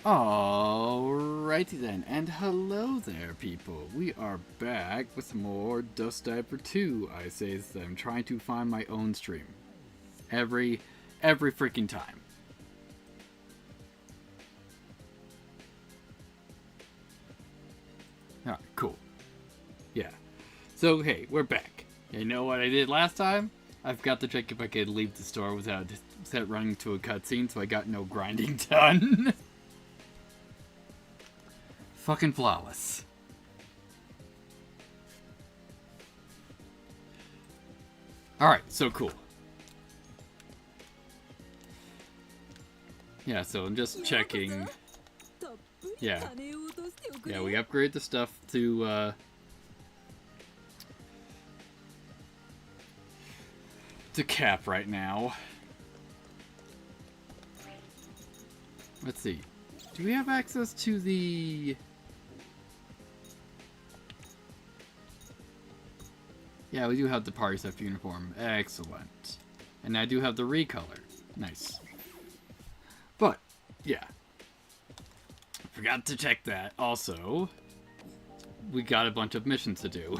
Alrighty then, and hello there, people. We are back with more Dusk Diver 2. I say that I'm trying to find my own stream. Every freaking time. Alright, cool. Yeah. So, hey, we're back. You know what I did last time? I forgot to check if I could leave the store without running to a cutscene, so I got no grinding done. Fucking flawless. Alright, so cool. Yeah, so I'm just checking. Yeah, we upgrade the stuff to cap right now. Let's see. Do we have access to the... Yeah, we do have the party stuff uniform. Excellent. And I do have the recolor. Nice. But, yeah. Forgot to check that. Also, we got a bunch of missions to do.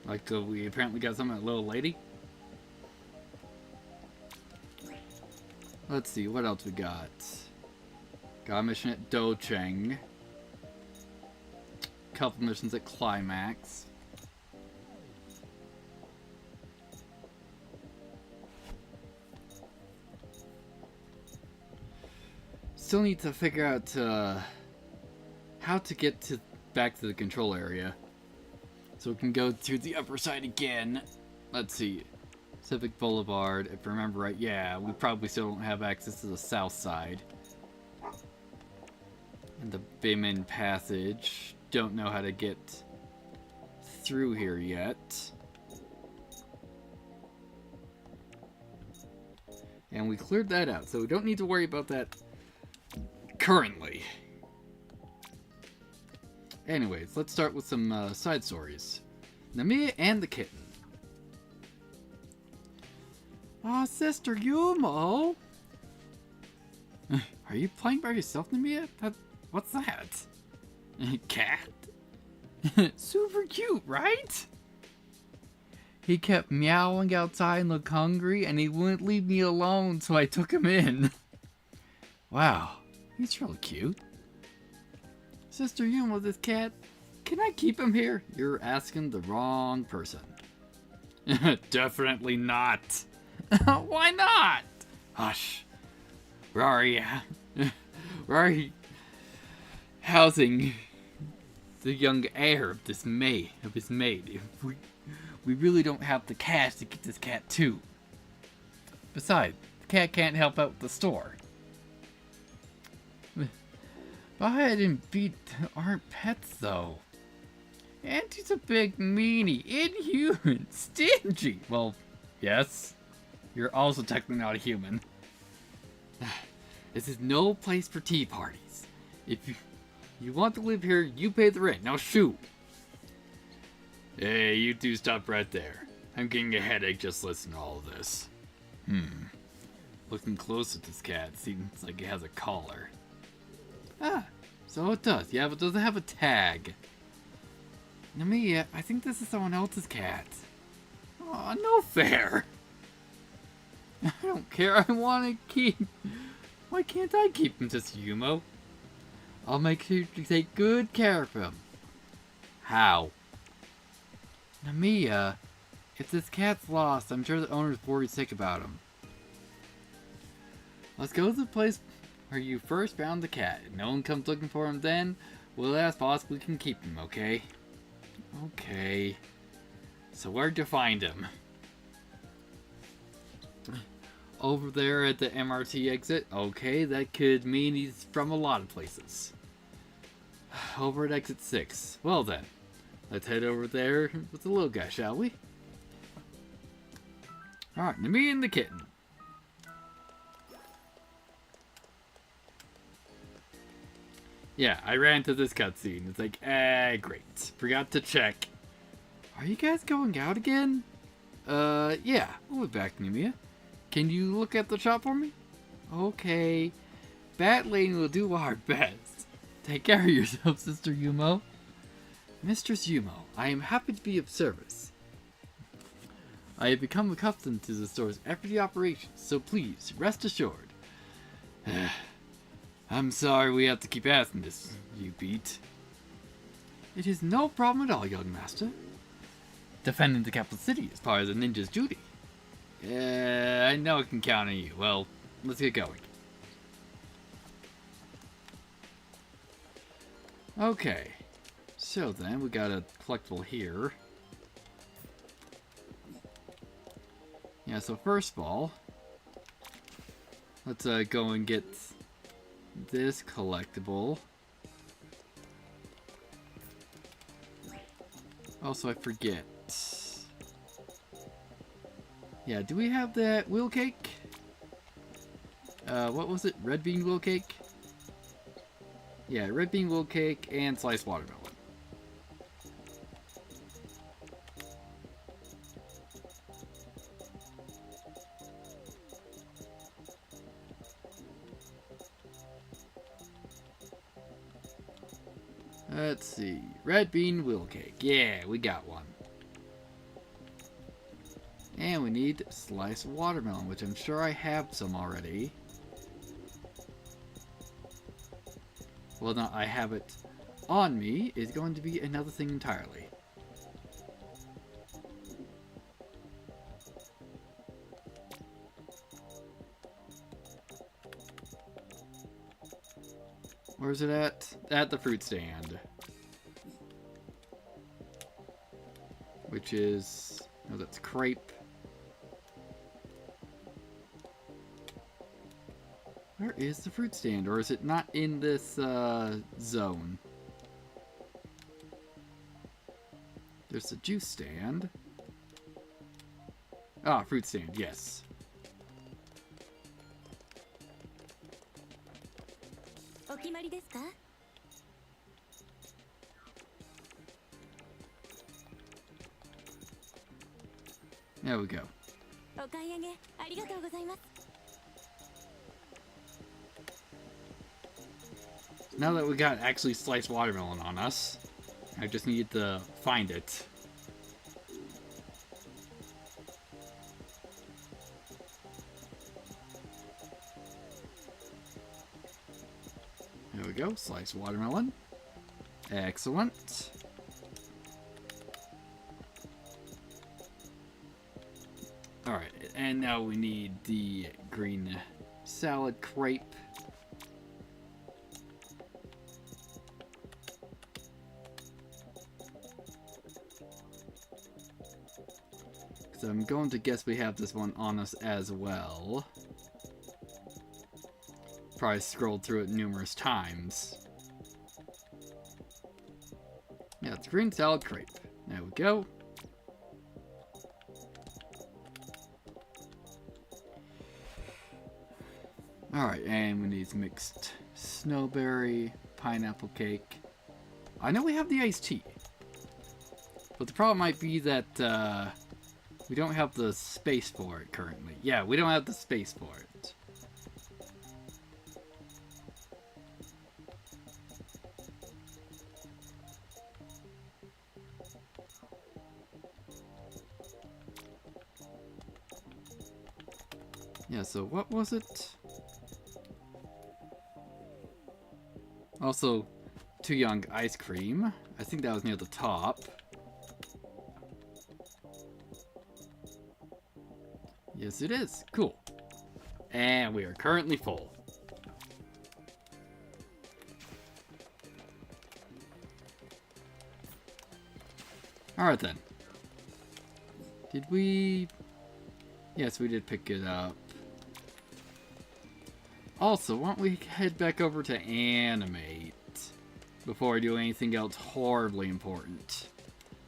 Like, we apparently got something at Little Lady. Let's see, what else we got? Got a mission at Docheng. Couple missions at Climax. Still need to figure out how to get back to the control area. So we can go to the upper side again. Let's see. Civic Boulevard, if I remember right, yeah, we probably still don't have access to the south side. And the Bayman Passage. Don't know how to get through here yet. And we cleared that out, so we don't need to worry about that currently. Anyways, let's start with some side stories. Namiya and the kitten. Aw, Sister Yumo! Are you playing by yourself, Namiya? What's that? Cat? Super cute, right? He kept meowing outside and looked hungry, and he wouldn't leave me alone, so I took him in. Wow, he's really cute. Sister Yumo, this cat, can I keep him here? You're asking the wrong person. Definitely not. Why not? Hush. Where are you? Where are you housing the young heir of his maid? We really don't have the cash to get this cat too. Besides, the cat can't help out with the store. Bite and beat aren't pets though. Auntie's a big meanie, inhuman, stingy. Well, yes. You're also technically not a human. This is no place for tea parties. If you want to live here, you pay the rent. Now shoot. Hey, you two stop right there. I'm getting a headache just listening to all of this. Looking close at this cat, seems like it has a collar. Ah, so it does. Yeah, but does it have a tag? Namiya, I think this is someone else's cat. Aw, no fair. I don't care. I want to keep... Why can't I keep him, Sister Yumo? I'll make sure to take good care of him. How? Namiya, if this cat's lost, I'm sure the owner's worried sick about him. Let's go to the place where you first found the cat. If no one comes looking for him then, we'll ask boss if we can keep him, okay? Okay. So where'd you find him? Over there at the MRT exit? Okay, that could mean he's from a lot of places. Over at exit 6. Well then, let's head over there with the little guy, shall we? Alright, me and the kitten. Yeah, I ran to this cutscene. It's like, great. Forgot to check. Are you guys going out again? Yeah, we'll be back, Namiya. Can you look at the shop for me? Okay. badly and we'll do our best. Take care of yourself, Sister Yumo. Mistress Yumo, I am happy to be of service. I have become accustomed to the store's everyday operations, so please, rest assured. I'm sorry we have to keep asking this, you beat. It is no problem at all, young master. Defending the capital city is part of the ninja's duty. I know I can count on you. Well, let's get going. Okay. So then, we got a collectible here. Yeah, so first of all, let's go and get this collectible. Also, I forget. Yeah, do we have that wheel cake? What was it? Red bean wheel cake? Yeah, red bean wheel cake and sliced watermelon. Let's see. Red bean wheel cake. Yeah, we got one. And we need sliced watermelon, which I'm sure I have some already. Well, no, I have it on me is going to be another thing entirely. Where's it at? At the fruit stand. Which is... oh, that's crepe. Where is the fruit stand? Or is it not in this zone? There's the juice stand. Ah, fruit stand, yes. There we go. Now that we got actually sliced watermelon on us, I just need to find it. There we go, sliced watermelon. Excellent. Alright, and now we need the green salad crepe. So I'm going to guess we have this one on us as well. Probably scrolled through it numerous times. Yeah, it's green salad crepe. There we go. Alright, and we need mixed snowberry, pineapple cake. I know we have the iced tea. But the problem might be that, we don't have the space for it currently. Yeah, we don't have the space for it. Yeah, so what was it? Also, Too Young ice cream. I think that was near the top. Yes, it is. Cool. And we are currently full. Alright then. Did we... yes, we did pick it up. Also, why don't we head back over to Animate before I do anything else horribly important.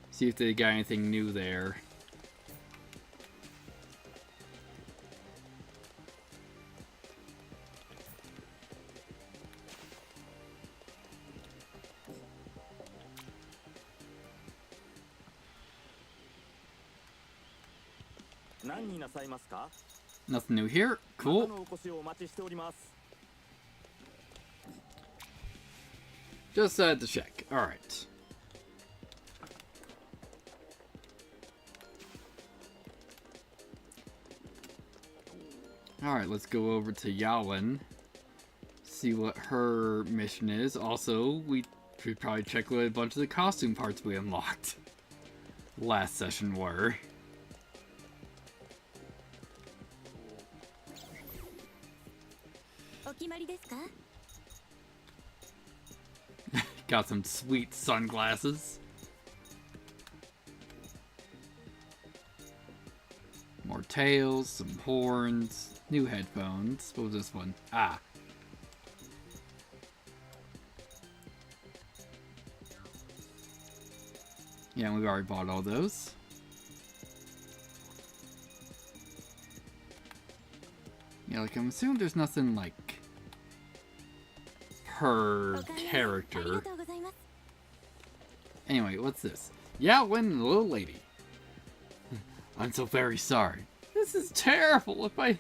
See if they got anything new there. Nothing new here. Cool. Just had to check. Alright. Alright, let's go over to Yawen. See what her mission is. Also, we should probably check what a bunch of the costume parts we unlocked last session were. Got some sweet sunglasses. More tails, some horns, new headphones. What was this one? Ah. Yeah, we've already bought all those. Yeah, like I'm assuming there's nothing like per character. Anyway, what's this? Yeah, when the little lady. I'm so very sorry. This is terrible. If I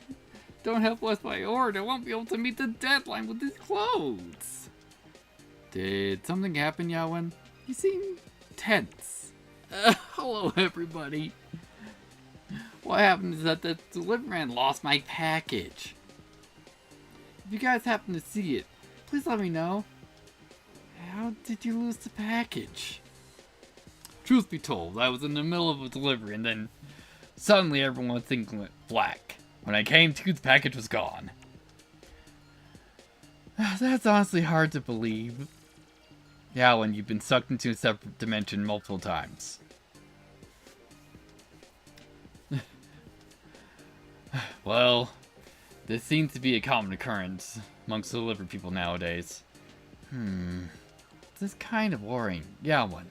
don't help with my order, I won't be able to meet the deadline with these clothes. Did something happen, Yawen? You seem tense. Hello, everybody. What happened is that the deliveryman lost my package. If you guys happen to see it, please let me know. How did you lose the package? Truth be told, I was in the middle of a delivery and then suddenly everyone's thinking went black. When I came to, the package was gone. That's honestly hard to believe. Yeah, when you've been sucked into a separate dimension multiple times. Well, this seems to be a common occurrence amongst delivery people nowadays. This is kind of worrying. Yeah, one.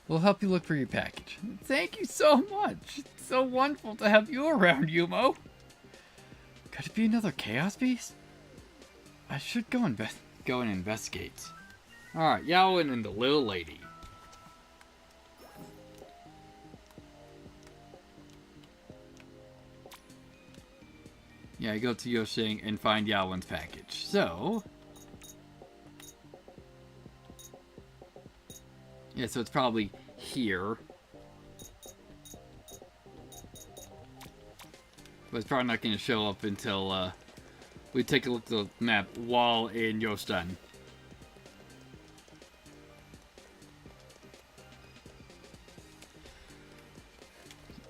We'll help you look for your package. Thank you so much. It's so wonderful to have you around, Yumo. Could it be another chaos beast? I should go and investigate. Alright, Yawen and the little lady. Yeah, I go to Yoshing and find Yawen's package. So... yeah, so it's probably here. But it's probably not going to show up until we take a look at the map while in Yostan.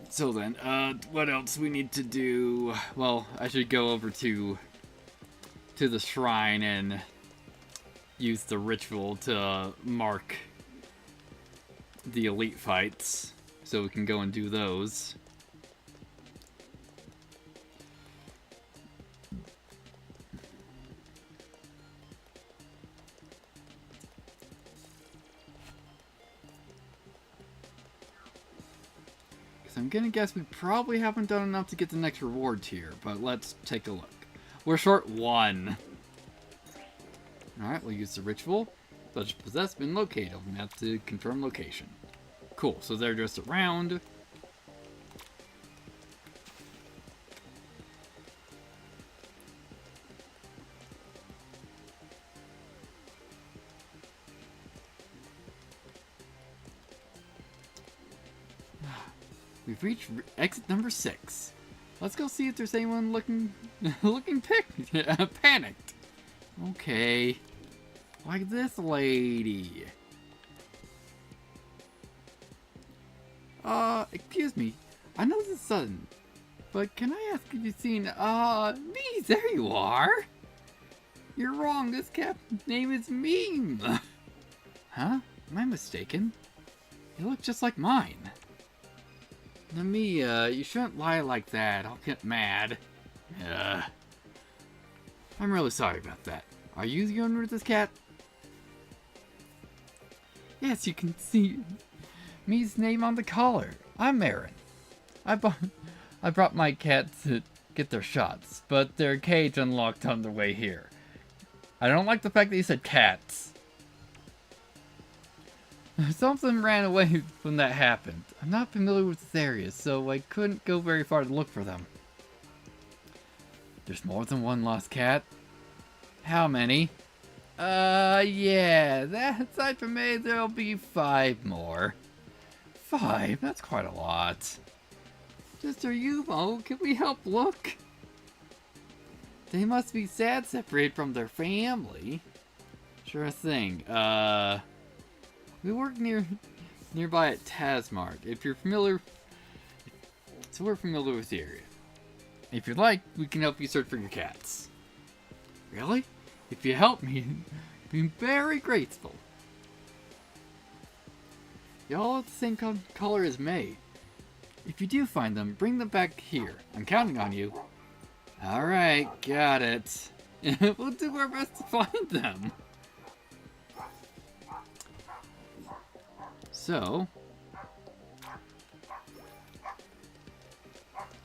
So then, what else we need to do? Well, I should go over to the shrine and use the ritual to mark the elite fights, so we can go and do those. Because I'm gonna guess we probably haven't done enough to get the next reward tier, but let's take a look. We're short 1. Alright, we'll use the ritual. Such possessed been located. We have to confirm location. Cool, so they're just around. We've reached exit number 6. Let's go see if there's anyone looking panicked. Okay. Like this lady. Excuse me. I know this is sudden, but can I ask if you've seen, me? There you are. You're wrong. This captain's name is Meme. Huh? Am I mistaken? You look just like mine. Namiya, you shouldn't lie like that. I'll get mad. I'm really sorry about that. Are you the owner of this cat? Yes, you can see me's name on the collar. I'm Aaron. I brought my cats to get their shots, but their cage unlocked on their way here. I don't like the fact that you said cats. Something ran away when that happened. I'm not familiar with this area, so I couldn't go very far to look for them. There's more than one lost cat? How many? Yeah, aside from me, there'll be 5 more. 5? That's quite a lot. Mr. Yumo, can we help look? They must be sad separated from their family. Sure thing. We work nearby at Tasmart. If you're familiar, so we're familiar with the area. If you'd like, we can help you search for your cats. Really? If you help me, I'd be very grateful. Y'all are the same color as May. If you do find them, bring them back here. I'm counting on you. Alright, got it. We'll do our best to find them. So,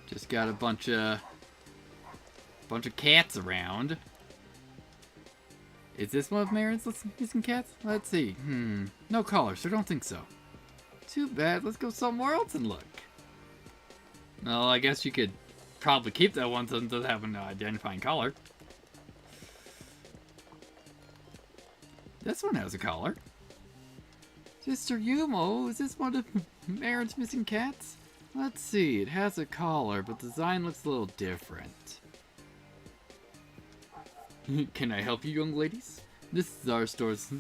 just got a bunch of cats around. Is this one of Marin's missing cats? Let's see. No color, so don't think so. Too bad. Let's go somewhere else and look. Well, I guess you could probably keep that one since it doesn't have an identifying color. This one has a collar. Mr. Yumo, is this one of Marin's missing cats? Let's see, it has a collar, but the design looks a little different. Can I help you, young ladies? This is our store's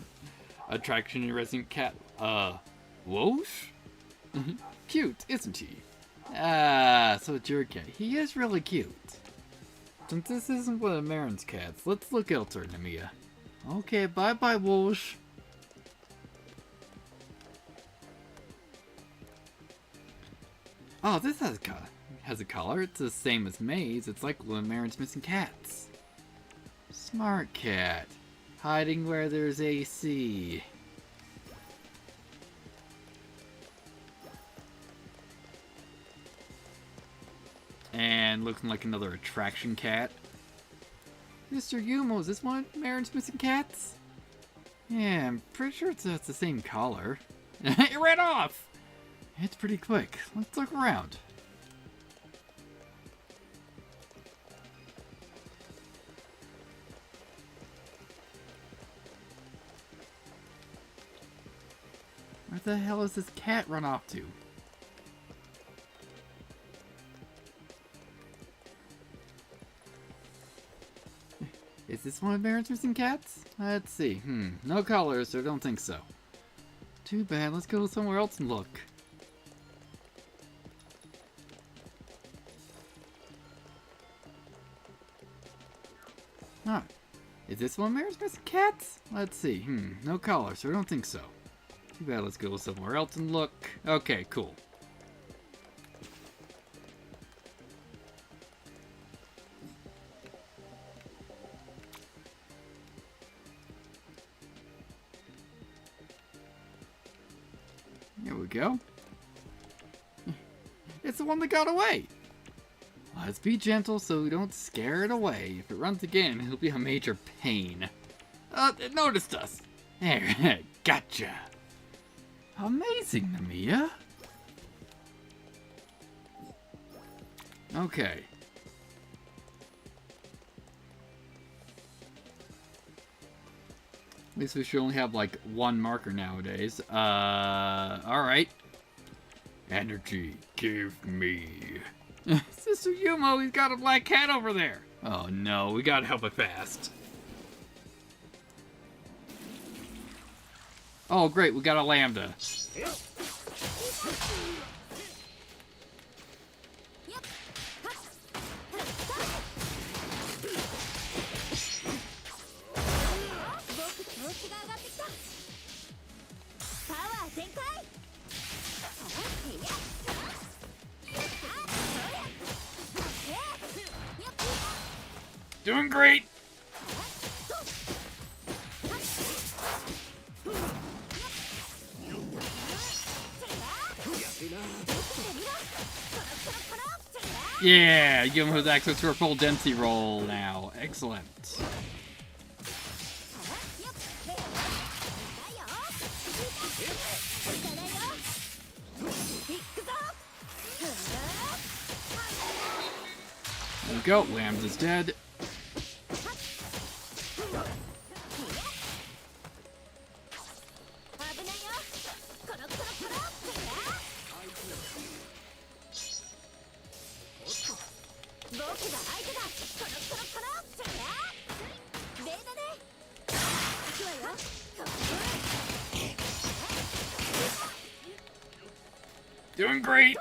attraction and resident cat, Whoosh? Cute, isn't he? Ah, so it's your cat. He is really cute. Since this isn't one of Marin's cats, let's look elsewhere, Namiya. Okay, bye-bye, Whoosh. Oh, this has a collar. It's the same as May's. It's like one of Marin's missing cats. Smart cat. Hiding where there's AC. And looking like another attraction cat. Mr. Yumo, is this one of Marin's missing cats? Yeah, I'm pretty sure it's the same color. It ran off! It's pretty quick. Let's look around. Where the hell is this cat run off to? Is this one of Marin's missing cats? Let's see. No colors, so I don't think so. Too bad. Let's go somewhere else and look. Huh. Is this one of Marin's missing cats? Let's see. No collar, so I don't think so. Too bad. Let's go somewhere else and look. Okay, cool. There we go. It's the one that got away. Let's be gentle so we don't scare it away. If it runs again, it'll be a major pain. It noticed us. There, gotcha. Amazing, Namiya. Okay. At least we should only have like one marker nowadays. Alright. Energy, give me. Sister Yumo, he's got a black cat over there. Oh no, we gotta help it fast. Oh great, we got a lambda. Doing great. Yeah, Yumo has access to her full density roll now. Excellent. There we go, Lambda's dead. Doing great.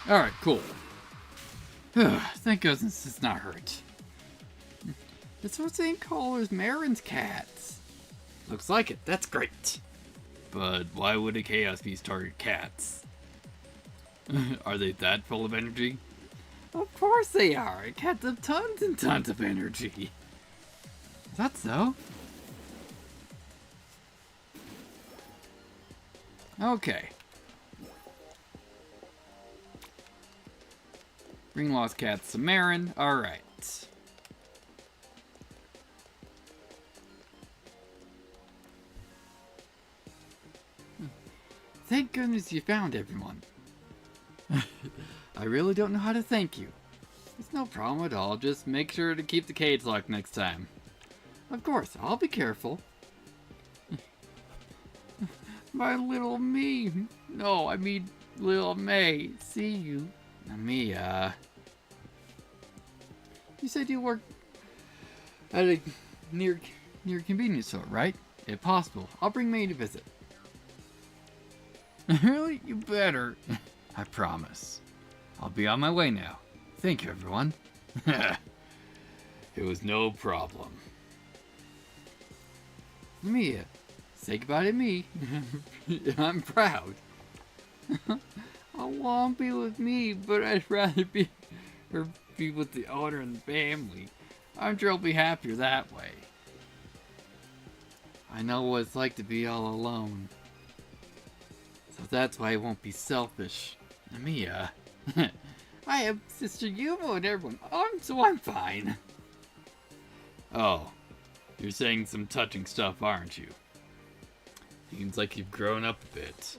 Alright, cool. Thank goodness it's not hurt. It's the same color as Marin's cats. Looks like it, that's great. But why would a Chaos Beast target cats? Are they that full of energy? Of course they are! Cats have tons and tons of energy. Is that so? Okay. Bring lost cats to Marin. Alright. Thank goodness you found everyone. I really don't know how to thank you. It's no problem at all. Just make sure to keep the cage locked next time. Of course, I'll be careful. My little me. No, I mean little May. See you. Mia. You said you work at a near convenience store, right? If possible, I'll bring May to visit. Really? You better. I promise. I'll be on my way now. Thank you, everyone. It was no problem. Mia, say goodbye to me. I'm proud. I want to be with me, but I'd rather be with the owner and the family. I'm sure I'll be happier that way. I know what it's like to be all alone. So that's why I won't be selfish. Mia. I have Sister Yumo and everyone. So I'm fine. Oh, you're saying some touching stuff, aren't you? Seems like you've grown up a bit.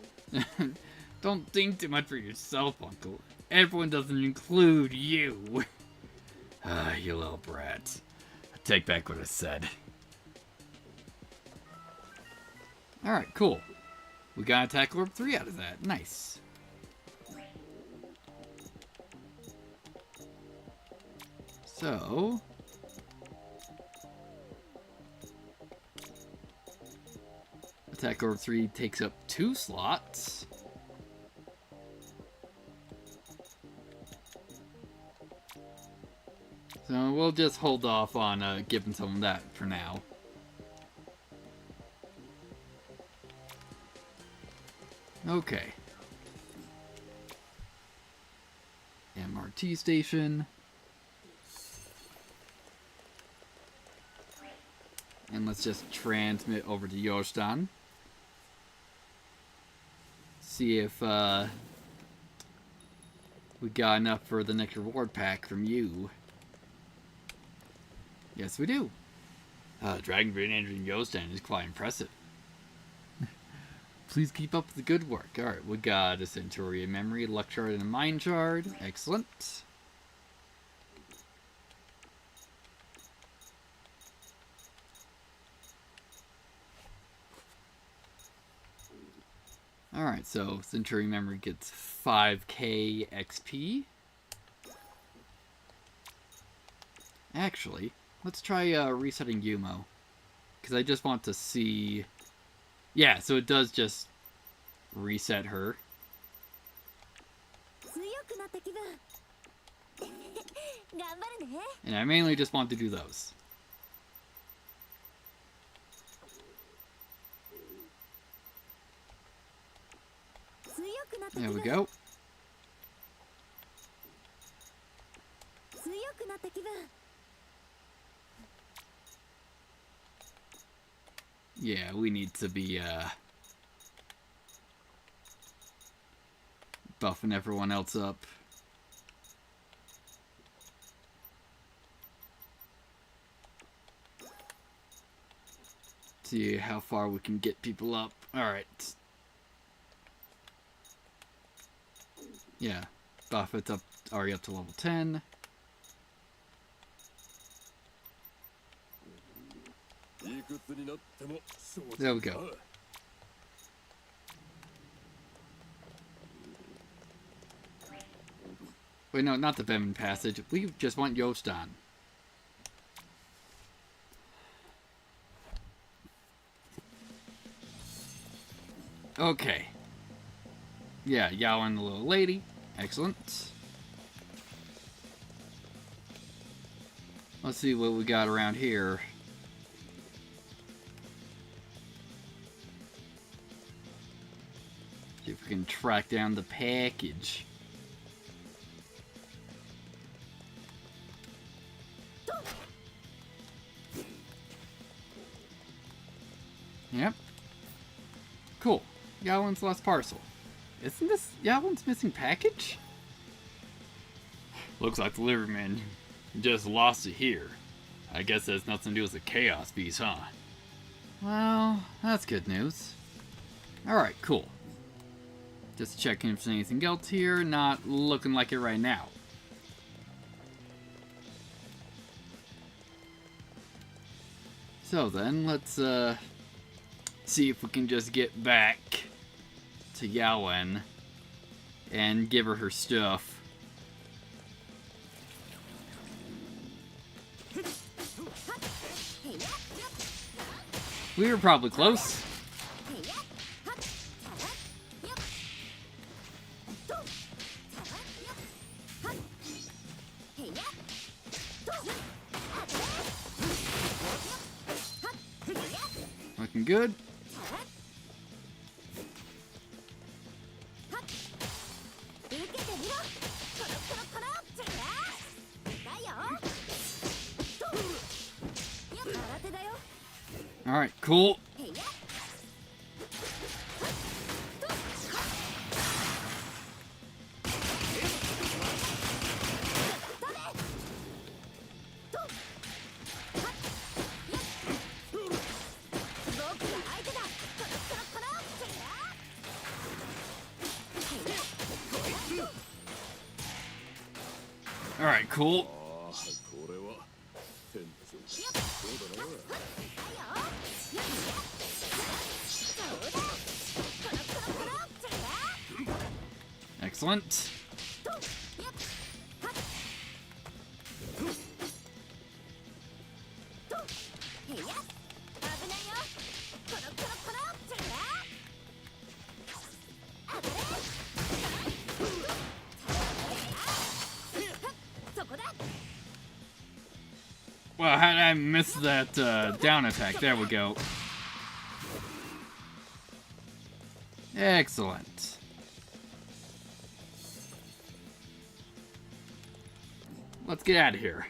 Don't think too much for yourself, Uncle. Everyone doesn't include you. You little brat. I take back what I said. Alright, cool. We got Attack Orb 3 out of that. Nice. So... Attack Orb 3 takes up 2 slots. So we'll just hold off on giving some of that for now. Okay. MRT station. And let's just transmit over to Yoshdan. See if we got enough for the next reward pack from you. Yes, we do. Dragon Brain Energy in Yoshdan is quite impressive. Please keep up the good work. Alright, we got a Centurion Memory, Luck Shard, and a Mind Shard. Excellent. Alright, so Centurion Memory gets 5k XP. Actually, let's try resetting Yumo. Because I just want to see... Yeah, so it does just reset her. And I mainly just want to do those. There we go. Yeah, we need to be buffing everyone else up. See how far we can get people up. Alright. Yeah. Buffett's up, already up to level 10. There we go. Wait, no, not the Bevan passage. We just want Yostan. Okay. Yeah, Yao and the little lady. Excellent. Let's see what we got around here. See if we can track down the package. Yep. Cool. Yaolin's lost parcel. Isn't this Yaolin's missing package? Looks like the liverman just lost it here. I guess that has nothing to do with the chaos beast, huh? Well, that's good news. Alright, cool. Just checking if there's anything else here. Not looking like it right now. So then, let's see if we can just get back to Yawen and give her stuff. We were probably close. Looking good. Alright, cool. Alright, cool. Excellent. Well, how did I miss that down attack? There we go. Excellent. Let's get out of here.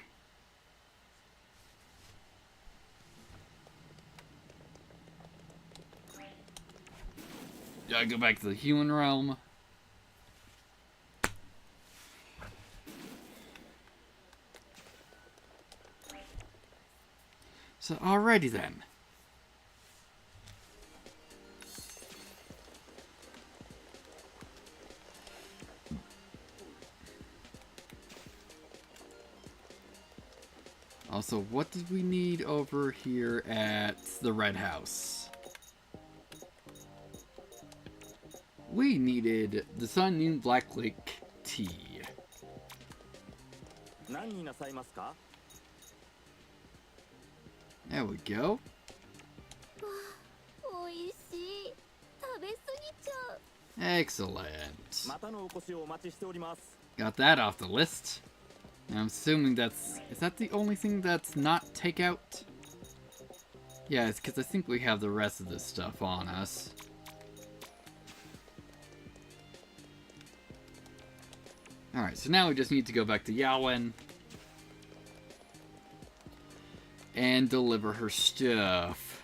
Gotta go back to the human realm. So, alrighty then. Also, what did we need over here at the Red House? We needed the Sun Moon Black Lake tea. There we go. Excellent. Got that off the list. I'm assuming that's... Is that the only thing that's not takeout? Yeah, it's because I think we have the rest of this stuff on us. Alright, so now we just need to go back to Yawen and deliver her stuff.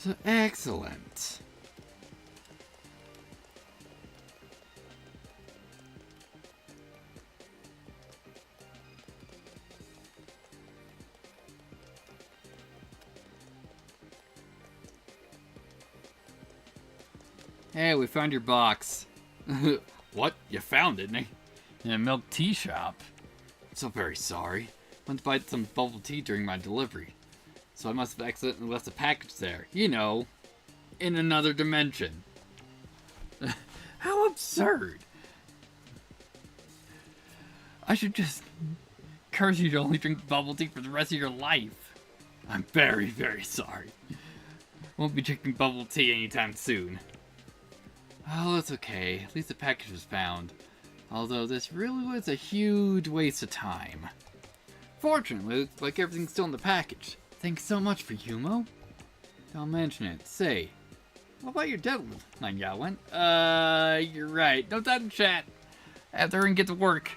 So excellent. Hey, we found your box. What? You found it? In a milk tea shop? So very sorry. Went to buy some bubble tea during my delivery. So I must have accidentally left a package there. You know, in another dimension. How absurd! I should just curse you to only drink bubble tea for the rest of your life. I'm very, very sorry. Won't be drinking bubble tea anytime soon. Oh, it's okay. At least the package was found. Although this really was a huge waste of time. Fortunately, it looks like everything's still in the package. Thanks so much for Yumo. Don't mention it. Say, what about your deadlift? Like Yawen? You're right. No time to chat. After and get to work.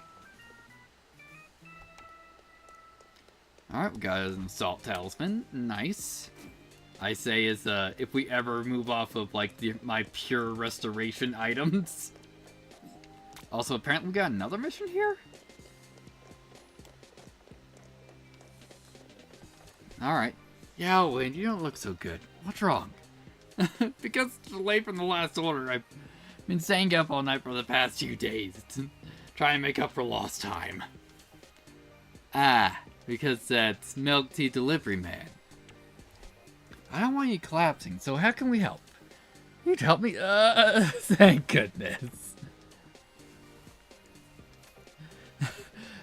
Alright, we got an assault talisman. Nice. I say is, if we ever move off of, like, my pure restoration items. Also, apparently we got another mission here? Alright. Yaowen, you don't look so good. What's wrong? Because it's delayed from the last order, I've been staying up all night for the past few days to try and make up for lost time. Ah, because that's Milk Tea Delivery Man. I don't want you collapsing, so how can we help? You'd help me? Thank goodness.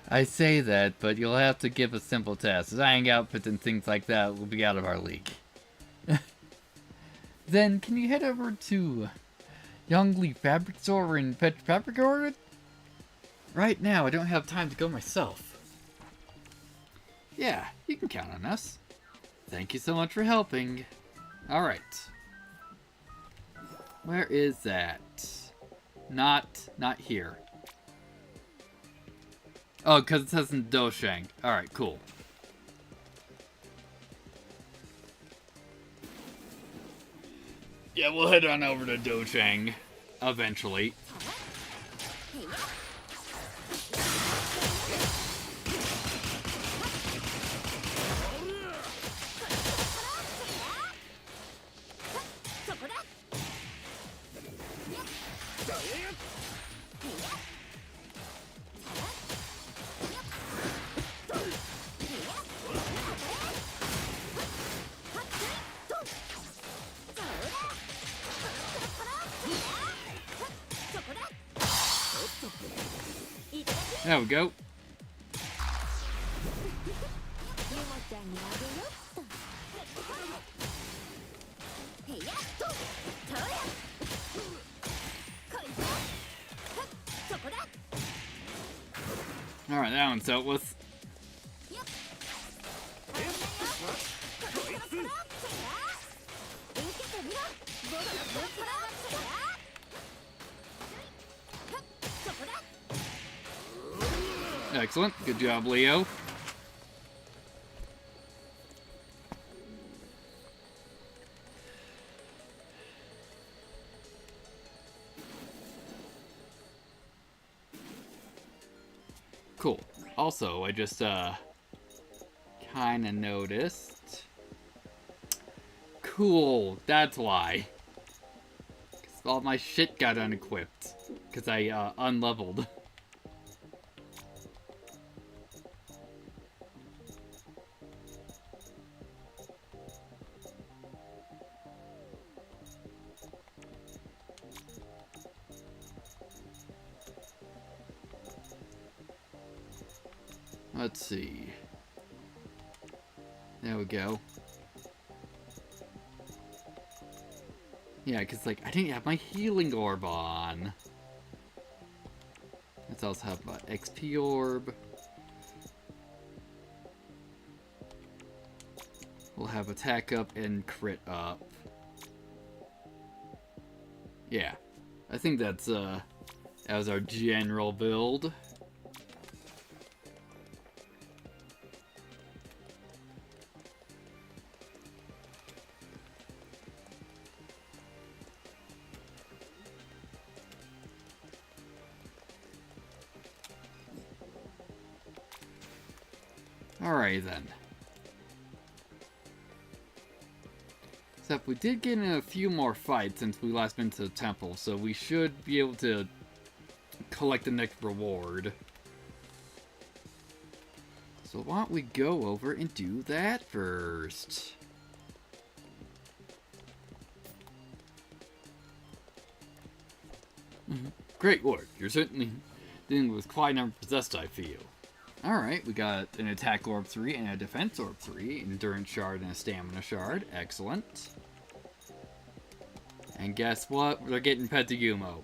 I say that, but you'll have to give a simple test. Designing outfits and things like that will be out of our league. Then, can you head over to Youngly Fabric Store and fetch fabric ordered? Right now, I don't have time to go myself. Yeah, you can count on us. Thank you so much for helping. Alright. Where is that? Not here. Oh, because it says in Doshang. Alright, cool. Yeah, we'll head on over to Doshang eventually. There we go. Alright, that one's dealt with. Excellent. Good job, Leo. Cool. Also, I just, kinda noticed. Cool. That's why. 'Cause all my shit got unequipped. Because I, unleveled. Let's see. There we go. Yeah, because, like, I didn't have my healing orb on. Let's also have my XP orb. We'll have attack up and crit up. Yeah. I think that's, that was our general build. Alright then. Except we did get in a few more fights since we last been to the temple, so we should be able to collect the next reward. So why don't we go over and do that first? Great work. You're certainly dealing with quite a number possessed, I feel. Alright, we got an attack orb 3 and a defense orb 3, endurance shard and a stamina shard. Excellent. And guess what? We're getting Petagumo.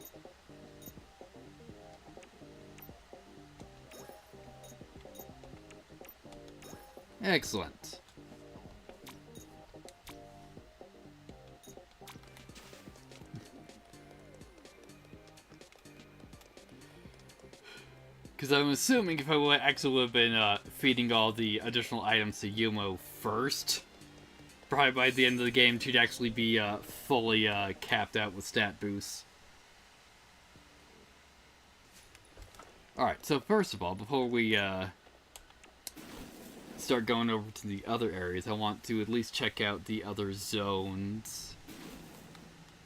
Excellent. Because I'm assuming if I actually would have been feeding all the additional items to Yumo first, probably by the end of the game she'd actually be fully capped out with stat boosts. Alright, so first of all, before we start going over to the other areas, I want to at least check out the other zones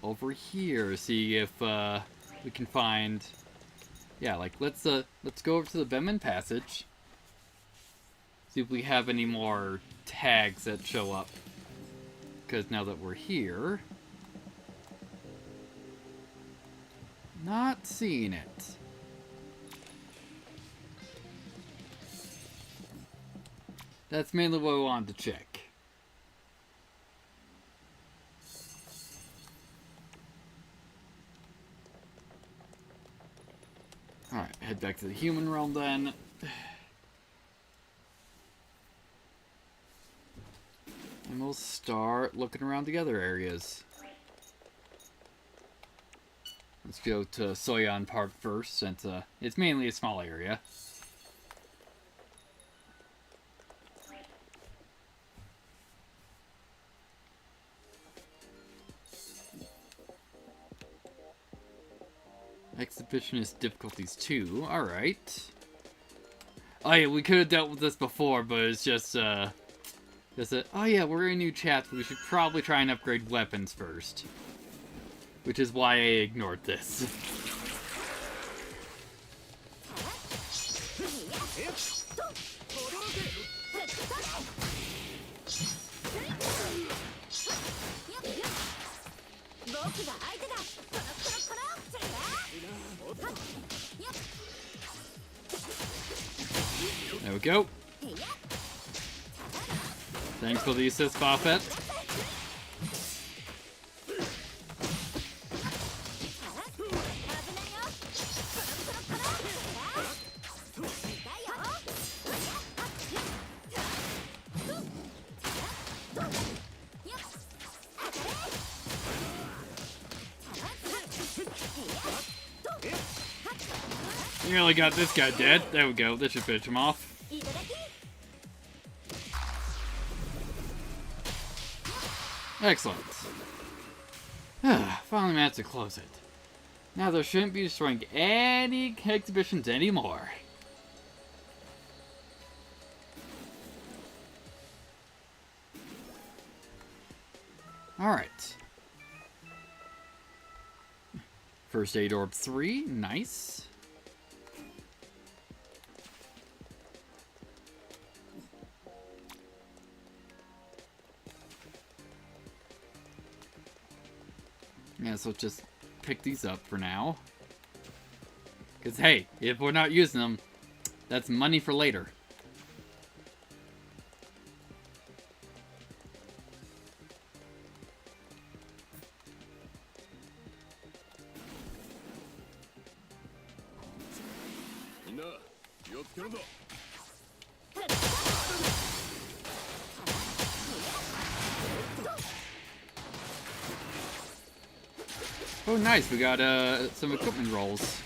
over here, see if we can find... Yeah, like, let's go over to the Bemin Passage. See if we have any more tags that show up. Because now that we're here... Not seeing it. That's mainly what I wanted to check. Alright, head back to the human realm then. And we'll start looking around the other areas. Let's go to Soyan Park first, since it's mainly a small area. Exhibitionist difficulties 2. Alright. Oh yeah, we could have dealt with this before, but it's just, oh yeah, we're in a new chapter. We should probably try and upgrade weapons first. Which is why I ignored this. There we go. Thanks for the assist, Buffett. Nearly got this guy dead. There we go. This should finish him off. Excellent. Finally managed to close it. Now there shouldn't be destroying any exhibitions anymore. Alright. First aid orb 3. Nice. Yeah, so just pick these up for now. Because, hey, if we're not using them, that's money for later. Oh, nice. We got some equipment rolls.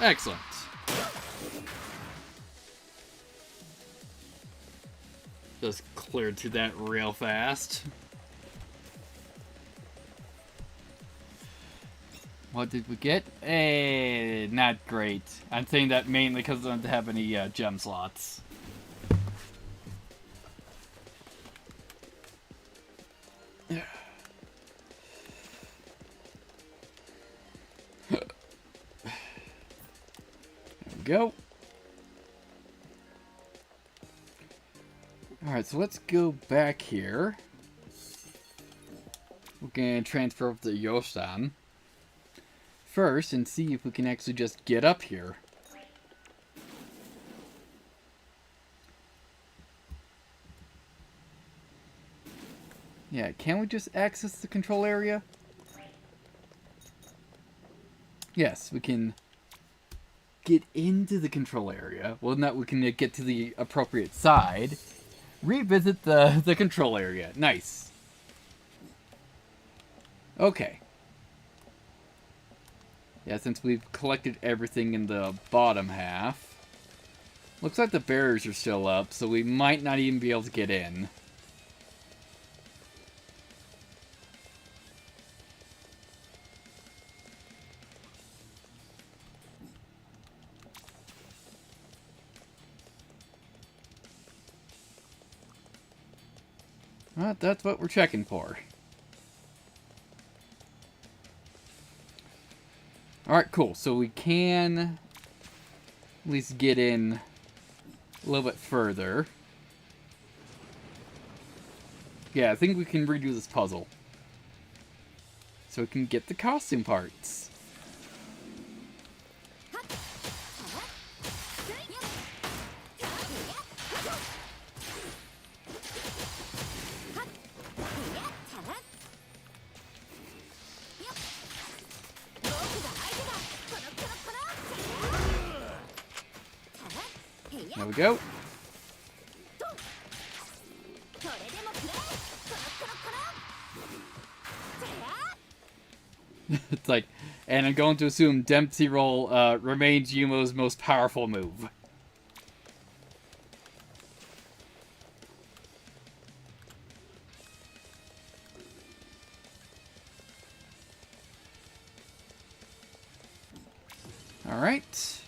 Excellent. Just cleared through that real fast. What did we get? Not great. I'm saying that mainly because I don't have any gem slots. There we go. Alright, so let's go back here. We're gonna transfer over to Yosan first and see if we can actually just get up here. Yeah, can we just access the control area? Yes, we can get into the control area. Well, now we can get to the appropriate side. Revisit the control area. Nice. Okay. Yeah, since we've collected everything in the bottom half. Looks like the barriers are still up, so we might not even be able to get in. Well, that's what we're checking for. Alright, cool. So we can at least get in a little bit further. Yeah, I think we can redo this puzzle. So we can get the costume parts. There we go. It's like, and I'm going to assume Dempsey Roll remains Yumo's most powerful move. Alright.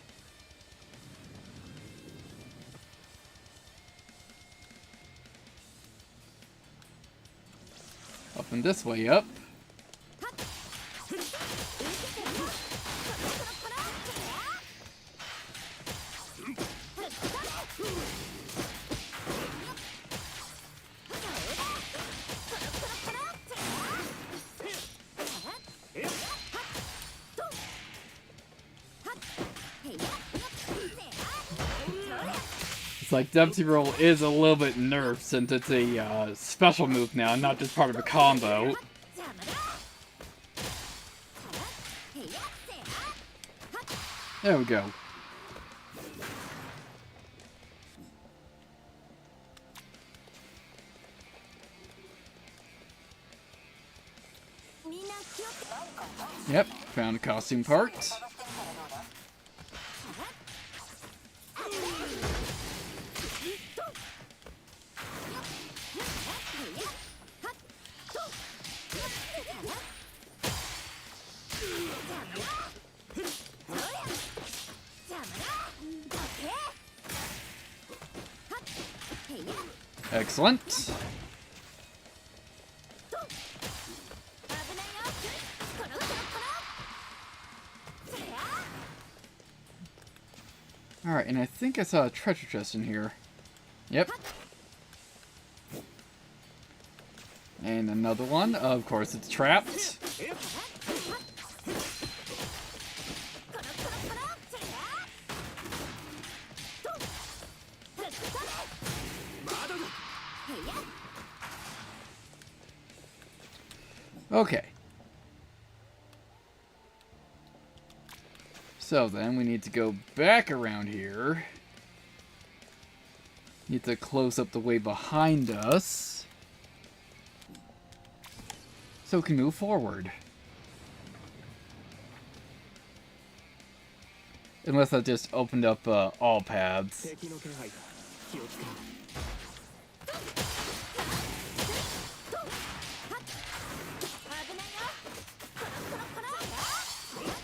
Up and this way up. It's like Dempsey Roll is a little bit nerfed since it's a special move now, not just part of a combo. There we go. Yep, found a costume part. Excellent. Alright, and I think I saw a treasure chest in here. Yep. And another one. Of course, it's trapped. Okay. So then we need to go back around here. Need to close up the way behind us so we can move forward. Unless I just opened up all paths.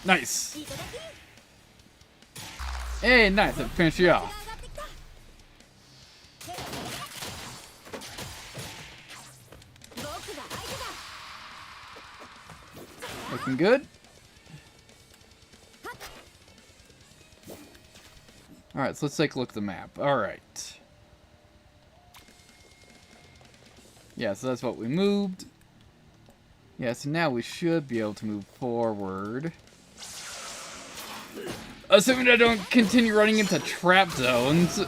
Nice. Hey, nice. That finished you off. Looking good. Alright, so let's take a look at the map. Alright. Yeah, so that's what we moved. Yeah, so now we should be able to move forward. Assuming I don't continue running into trap zones.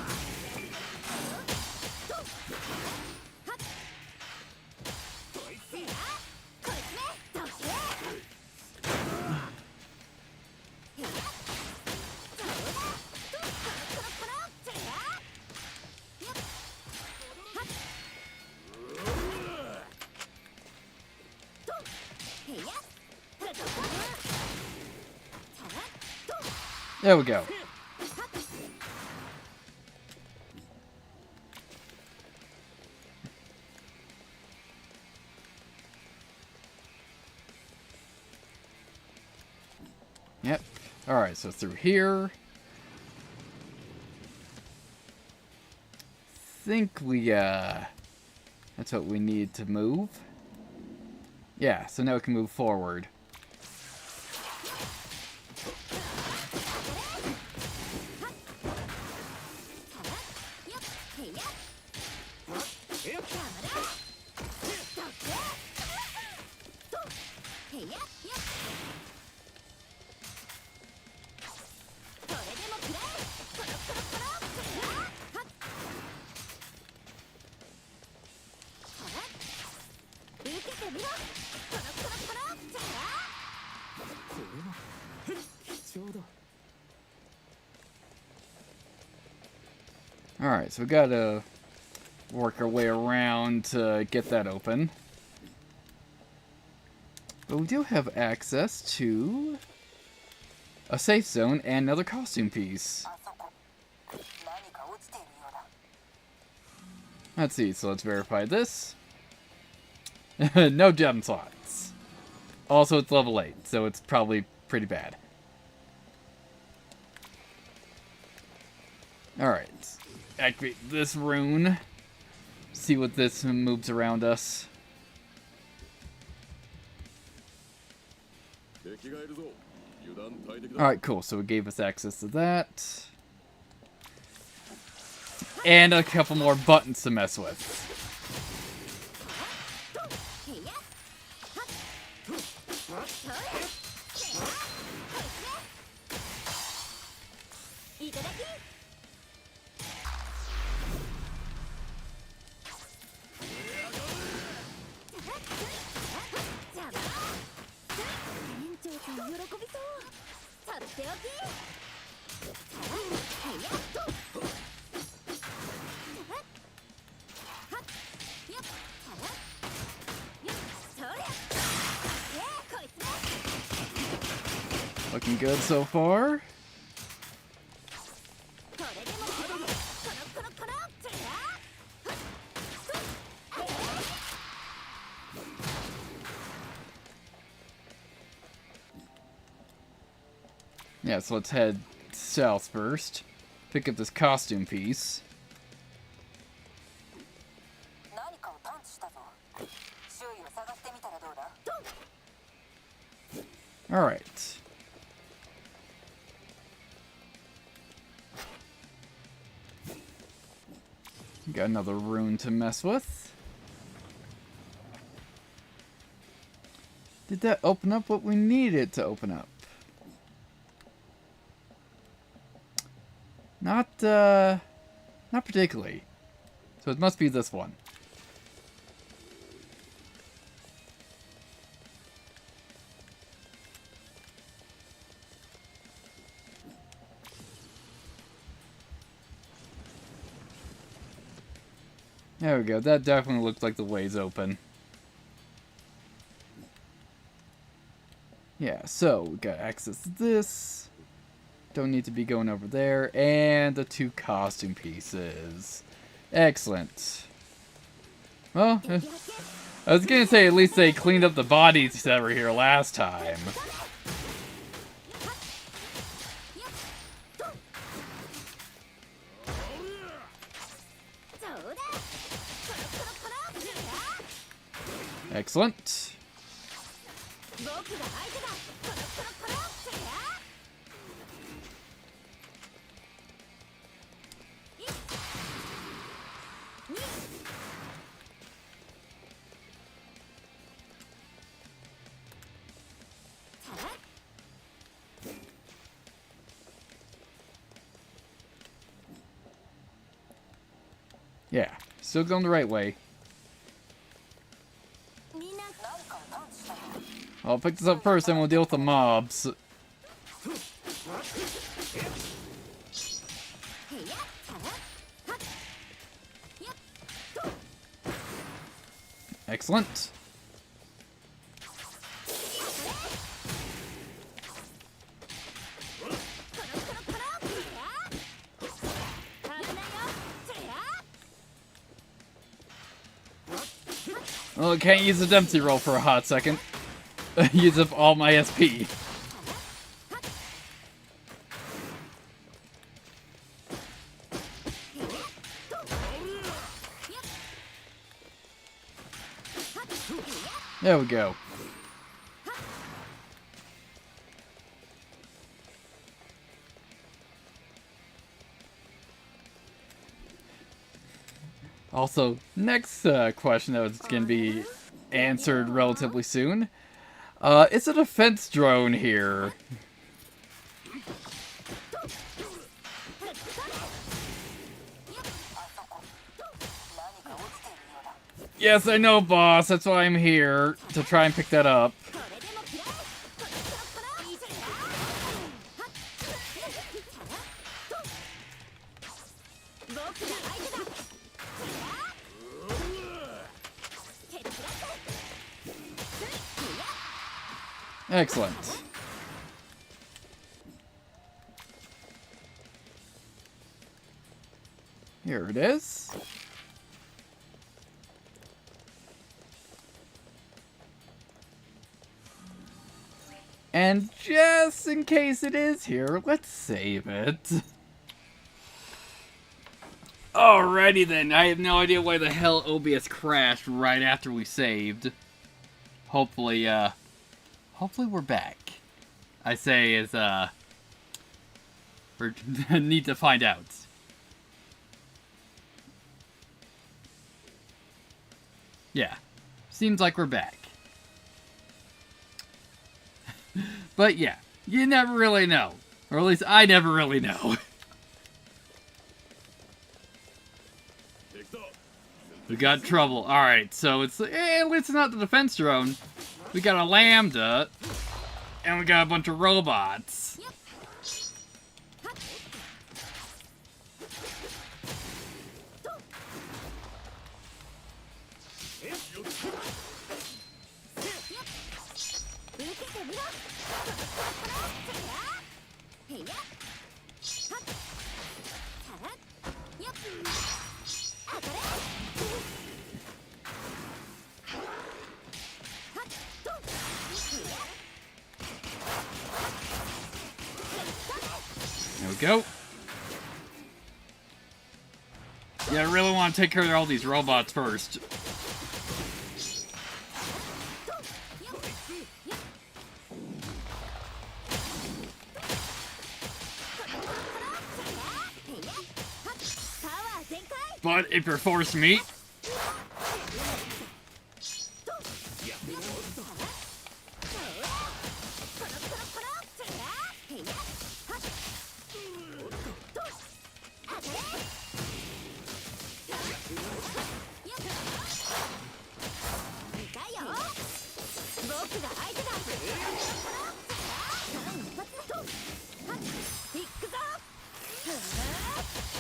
There we go. Yep. Alright, so through here. Think we, that's what we need to move. Yeah, so now we can move forward. Alright, so we gotta work our way around to get that open. But we do have access to a safe zone and another costume piece. Let's see, so let's verify this. No gem slots. Also, it's level 8, so it's probably pretty bad. Alright. Activate this rune. See what this moves around us. Alright, cool. So it gave us access to that. And a couple more buttons to mess with. Looking good so far. Yeah, so let's head south first. Pick up this costume piece. Alright. Got another rune to mess with. Did that open up what we needed to open up? Not particularly. So it must be this one. There we go. That definitely looks like the way's open. Yeah, so we got access to this. Don't need to be going over there. And the 2 costume pieces. Excellent. Well, I was gonna say at least they cleaned up the bodies that were here last time. Excellent. Yeah, still going the right way. I'll pick this up first, and we'll deal with the mobs. Excellent. Well, I can't use the Dempsey roll for a hot second. Use up all my SP. There we go. Also, next question that was going to be answered relatively soon. It's a defense drone here. Yes, I know, boss. That's why I'm here, to try and pick that up. Excellent. Here it is. And just in case it is here, let's save it. Alrighty then, I have no idea why the hell OBS crashed right after we saved. Hopefully we're back. I say is, we need to find out. Yeah, seems like we're back. But yeah, you never really know. Or at least I never really know. We got trouble. Alright, so it's not the defense drone. We got a Lambda. And we got a bunch of robots. There we go. Yeah, I really want to take care of all these robots first. But if you're forced meat,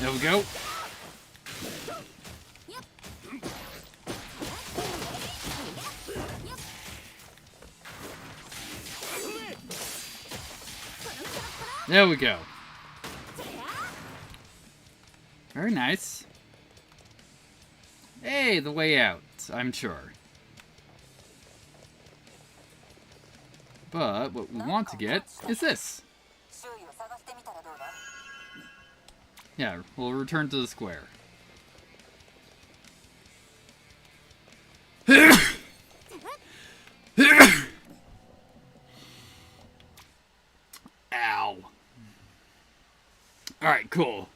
there we go. There we go. Very nice. Hey, the way out, I'm sure. But what we want to get is this. Yeah, we'll return to the square. Alright, cool.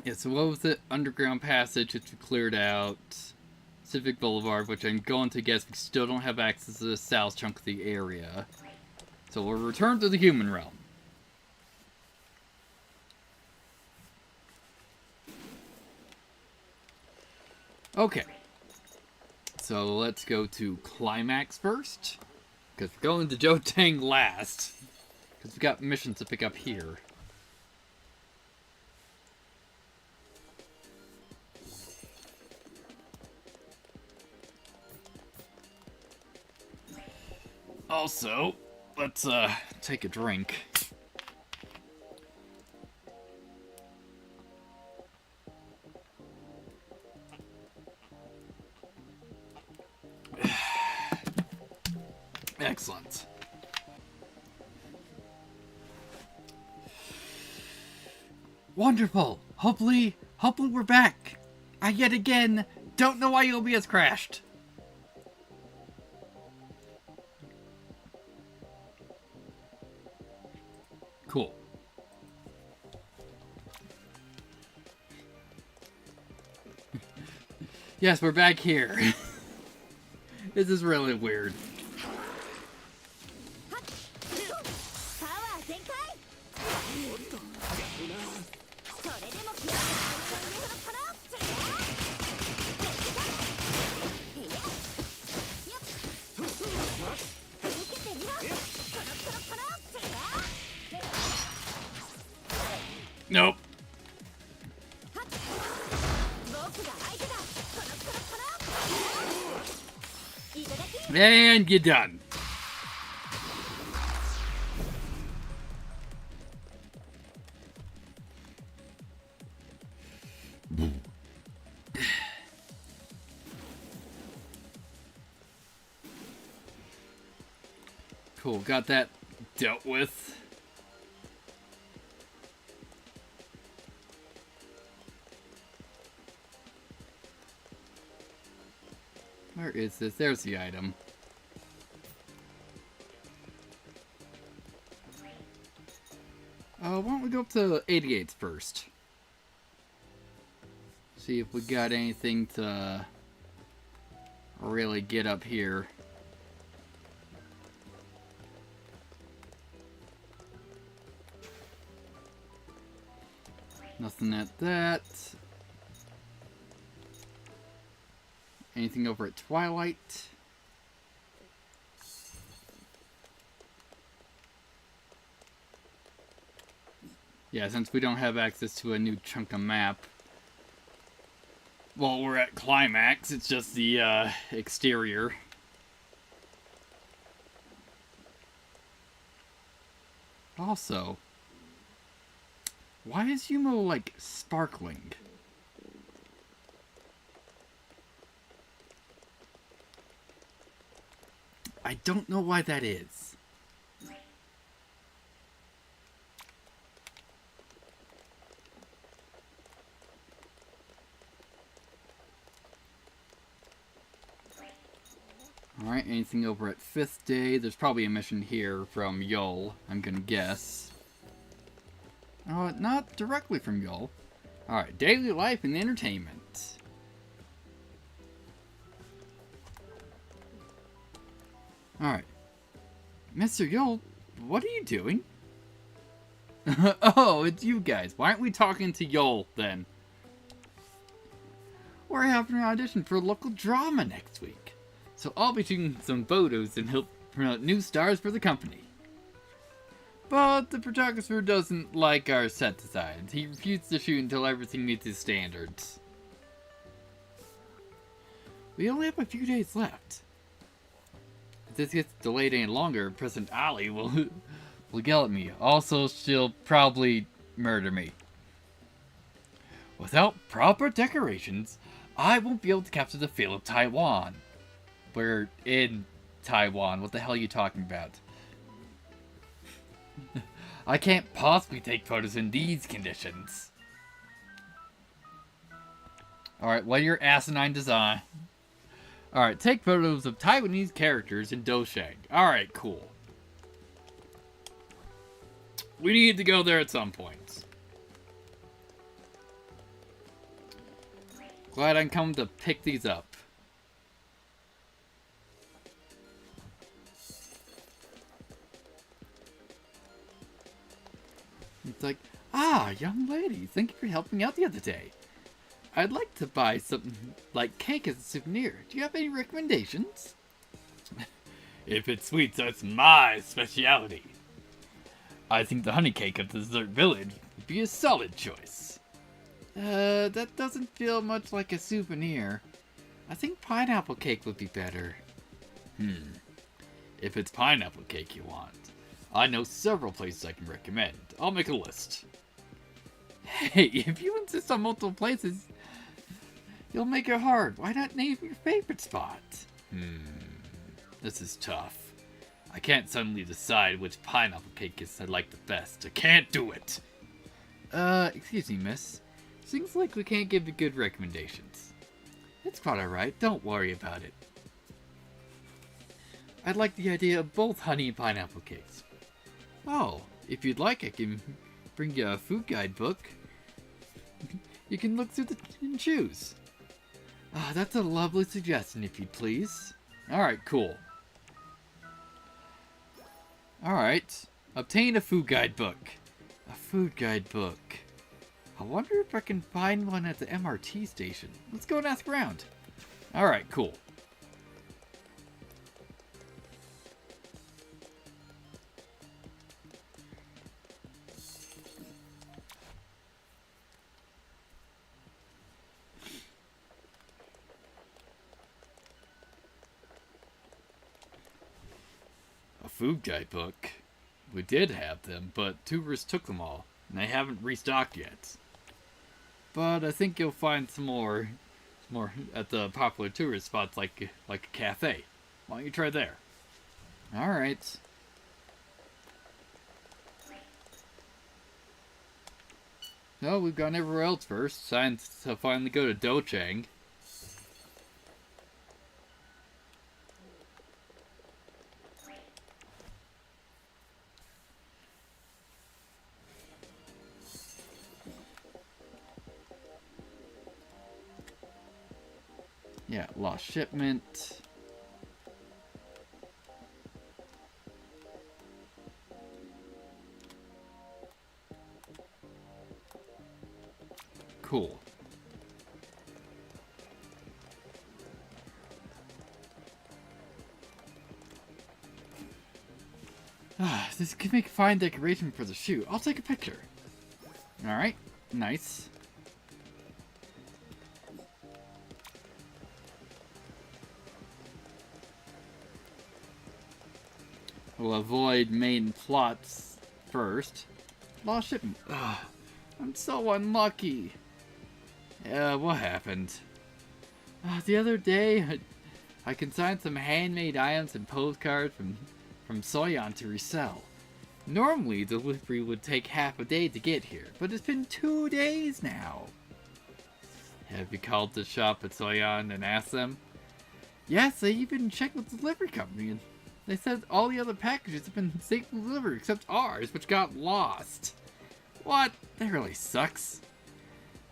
Yeah, so what was it? Underground passage, which we cleared out. Civic Boulevard, which I'm going to guess we still don't have access to the south chunk of the area. So we'll return to the human realm. Okay. So let's go to Climax first. Because we're going to Jotang last. Because we've got missions to pick up here. Also, let's take a drink. Excellent. Wonderful. Hopefully we're back. I yet again don't know why OBS crashed. Cool. Yes, we're back here. This is really weird. Nope. And you're done. Cool, got that dealt with. Where is this? There's the item. Why don't we go up to 88 first? See if we got anything to really get up here. Nothing at that. Anything over at Twilight? Yeah, since we don't have access to a new chunk of map. Well, we're at Climax, it's just the exterior. Also, why is Yumo, like, sparkling? I don't know why that is. Alright, anything over at 5th Day? There's probably a mission here from Yol, I'm gonna guess. Not directly from Yol. Alright, daily life and entertainment. Alright. Mr. Yol, what are you doing? Oh, it's you guys. Why aren't we talking to Yol, then? We're having an audition for a local drama next week. So I'll be shooting some photos and help promote new stars for the company. But the photographer doesn't like our set designs. He refuses to shoot until everything meets his standards. We only have a few days left. If this gets delayed any longer, President Ali will yell at me. Also, she'll probably murder me. Without proper decorations, I won't be able to capture the feel of Taiwan. We're in Taiwan. What the hell are you talking about? I can't possibly take photos in these conditions. Alright, what are your asinine design? Alright, take photos of Taiwanese characters in Doshang. Alright, cool. We need to go there at some point. Glad I'm coming to pick these up. It's like, young lady, thank you for helping me out the other day. I'd like to buy something like cake as a souvenir. Do you have any recommendations? If it's sweet, that's my specialty. I think the honey cake at the dessert village would be a solid choice. That doesn't feel much like a souvenir. I think pineapple cake would be better. If it's pineapple cake you want, I know several places I can recommend. I'll make a list. Hey, if you insist on multiple places, you'll make it hard. Why not name your favorite spot? This is tough. I can't suddenly decide which pineapple cake is I like the best. I can't do it. Excuse me, miss. Seems like we can't give you good recommendations. It's quite alright. Don't worry about it. I'd like the idea of both honey and pineapple cakes. Oh, if you'd like, I can bring you a food guidebook. You can look through and choose. That's a lovely suggestion, if you'd please. Alright, cool. Alright. Obtain a food guidebook. A food guidebook. I wonder if I can find one at the MRT station. Let's go and ask around. Alright, cool. A food guidebook? We did have them, but tourists took them all, and they haven't restocked yet. But I think you'll find some more at the popular tourist spots like a cafe. Why don't you try there? Alright. So we've gone everywhere else first. Time to finally go to Dochang. Yeah, lost shipment. Cool. This could make a fine decoration for the shoe. I'll take a picture. Alright, nice. We'll avoid main plots first. Lost shipment. I'm so unlucky. Yeah, what happened? The other day, I consigned some handmade items and postcards from Soyan to resell. Normally, delivery would take half a day to get here, but it's been 2 days now. Have you called the shop at Soyan and asked them? Yes, I even checked with the delivery company, and they said all the other packages have been safely delivered except ours, which got lost. What? That really sucks.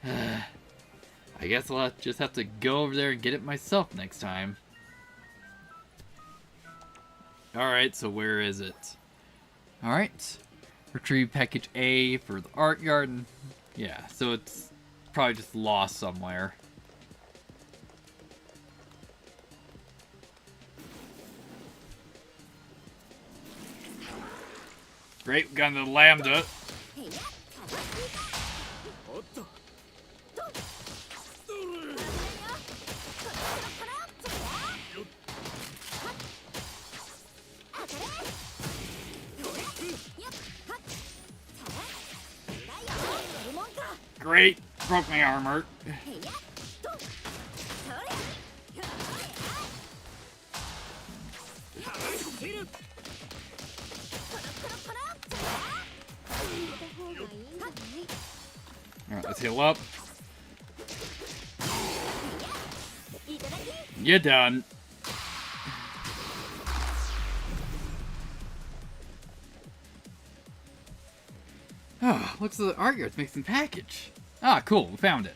I guess I'll just have to go over there and get it myself next time. Alright, so where is it? Alright. Retrieve package A for the art garden. Yeah, so it's probably just lost somewhere. Great, we got the lambda. Great, broke my armor. Alright, let's heal up. You're done. Oh, looks like the art yard's mixing package. Ah, cool, we found it.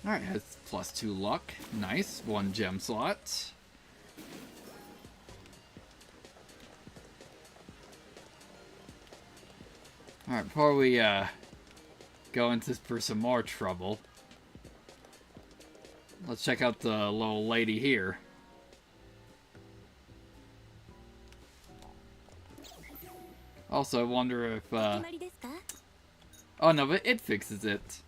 Alright, has +2 luck. Nice, 1 gem slot. Alright, before we go into for some more trouble, let's check out the little lady here. Also, I wonder if oh no, but it fixes it.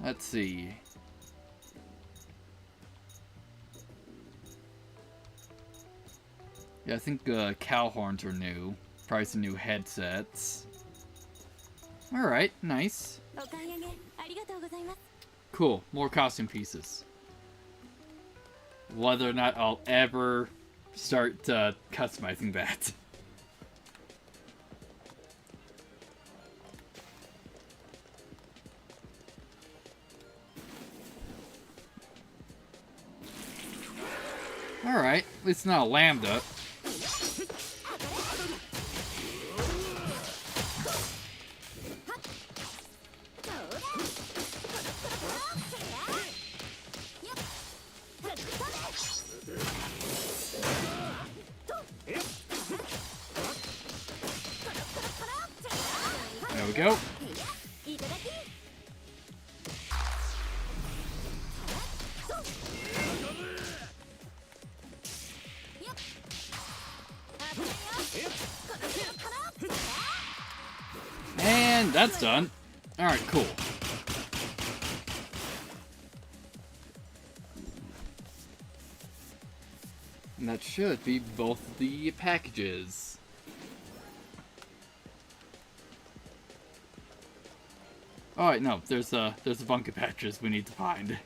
Let's see. Yeah, I think cow horns are new. Probably some new headsets. Alright, nice. Cool, more costume pieces. Whether or not I'll ever start customizing that. Alright, at least not a lambda. There we go. And that's done. Alright, cool. And that should be both the packages. Alright, no, there's a bunch of patches we need to find.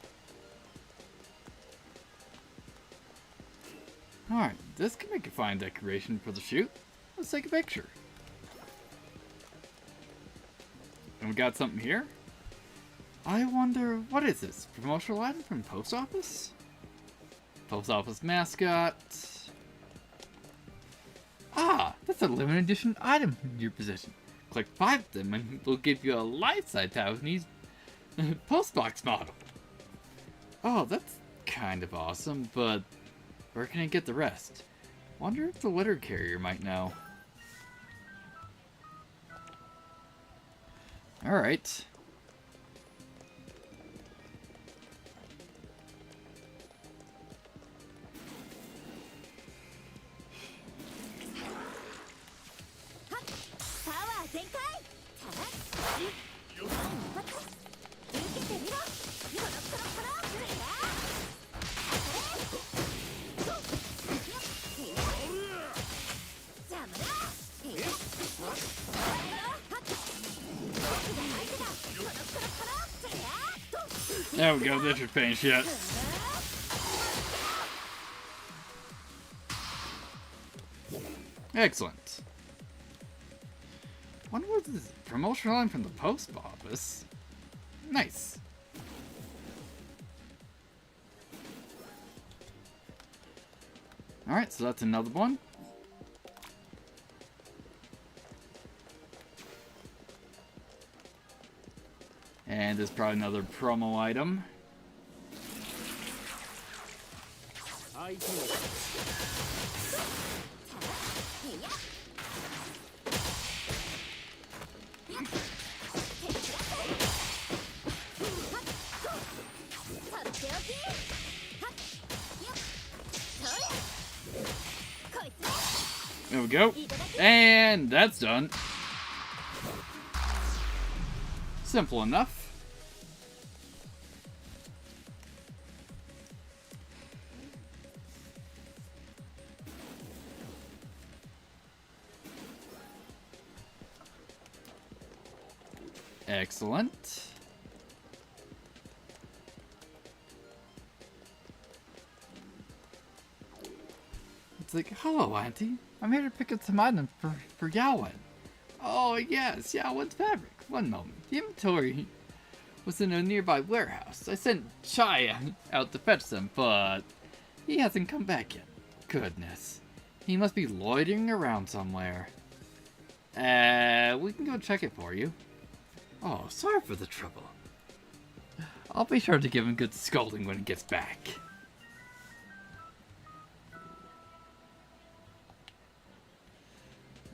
Alright, this can make a fine decoration for the shoot. Let's take a picture. And we got something here? I wonder, what is this? Promotional item from post office? Post office mascot. Ah, that's a limited edition item in your possession. Click 5 of them and we'll give you a life-size Taiwanese postbox model. Oh, that's kind of awesome, but where can I get the rest? Wonder if the letter carrier might know. Alright. There we go, this should finish it. Excellent. Wonder what this is? Promotional line from the post office. Nice. Alright, so that's another one. And there's probably another promo item. There we go. And that's done. Simple enough. Excellent. It's like, hello, Auntie. I'm here to pick up some items for Yawen. Oh, yes, yeah, what's fabric? One moment. The inventory was in a nearby warehouse. I sent Chai out to fetch them, but he hasn't come back yet. Goodness. He must be loitering around somewhere. We can go check it for you. Oh, sorry for the trouble. I'll be sure to give him good scolding when he gets back.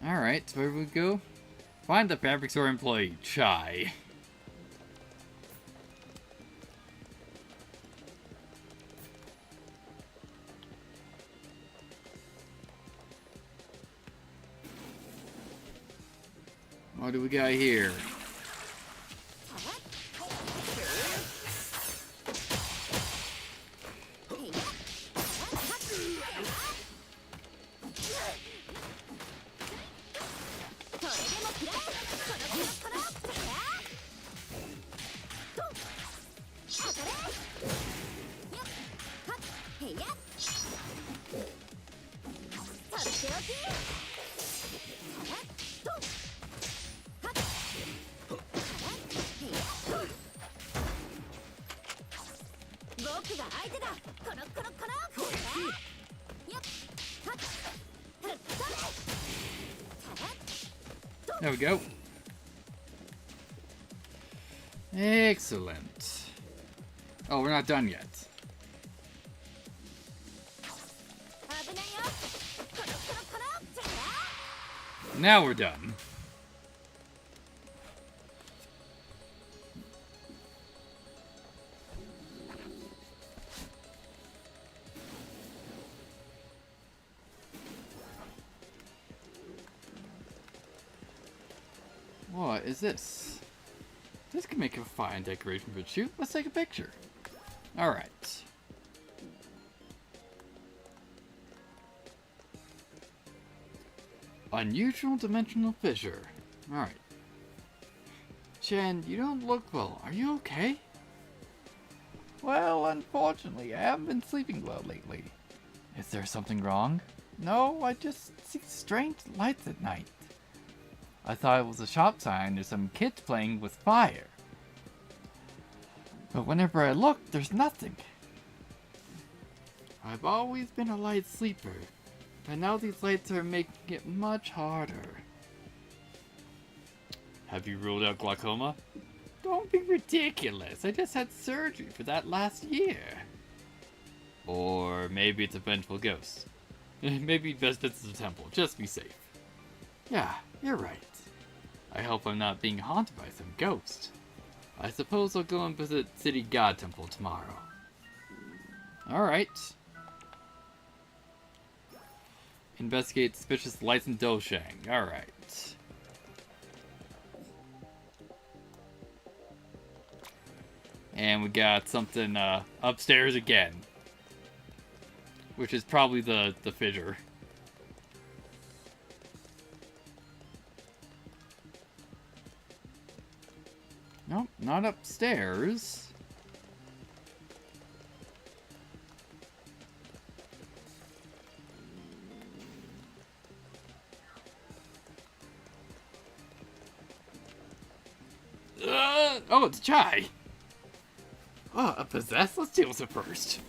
Alright, so where we go? Find the fabric store employee, Chai. What do we got here? There we go. Excellent. Oh, we're not done yet. Now we're done. What is this? This can make a fine decoration for a shoot. Let's take a picture. Alright. Unusual dimensional fissure. Alright. Chen, you don't look well. Are you okay? Well, unfortunately, I haven't been sleeping well lately. Is there something wrong? No, I just see strange lights at night. I thought it was a shop sign or some kids playing with fire. But whenever I look, there's nothing. I've always been a light sleeper, but now these lights are making it much harder. Have you ruled out glaucoma? Don't be ridiculous. I just had surgery for that last year. Or maybe it's a vengeful ghost. Maybe best visit the temple, just be safe. Yeah, you're right. I hope I'm not being haunted by some ghost. I suppose I'll go and visit City God Temple tomorrow. Alright. Investigate suspicious lights in Doshang. Alright. And we got something upstairs again. Which is probably the fissure. Nope, not upstairs. Oh, it's Chai. Oh, a possessed? Let's deal with it first.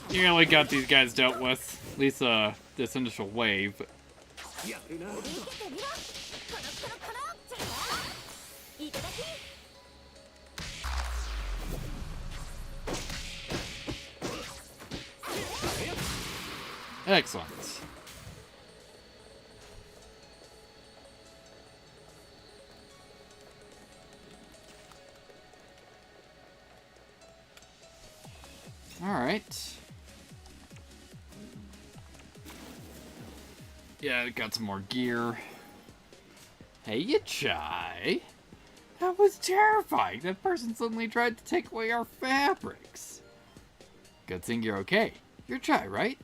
You really got these guys dealt with, at least this initial wave. Excellent. Alright. Yeah, got some more gear. Hey, you Chai. That was terrifying. That person suddenly tried to take away our fabrics. Good thing you're okay. You're Chai, right?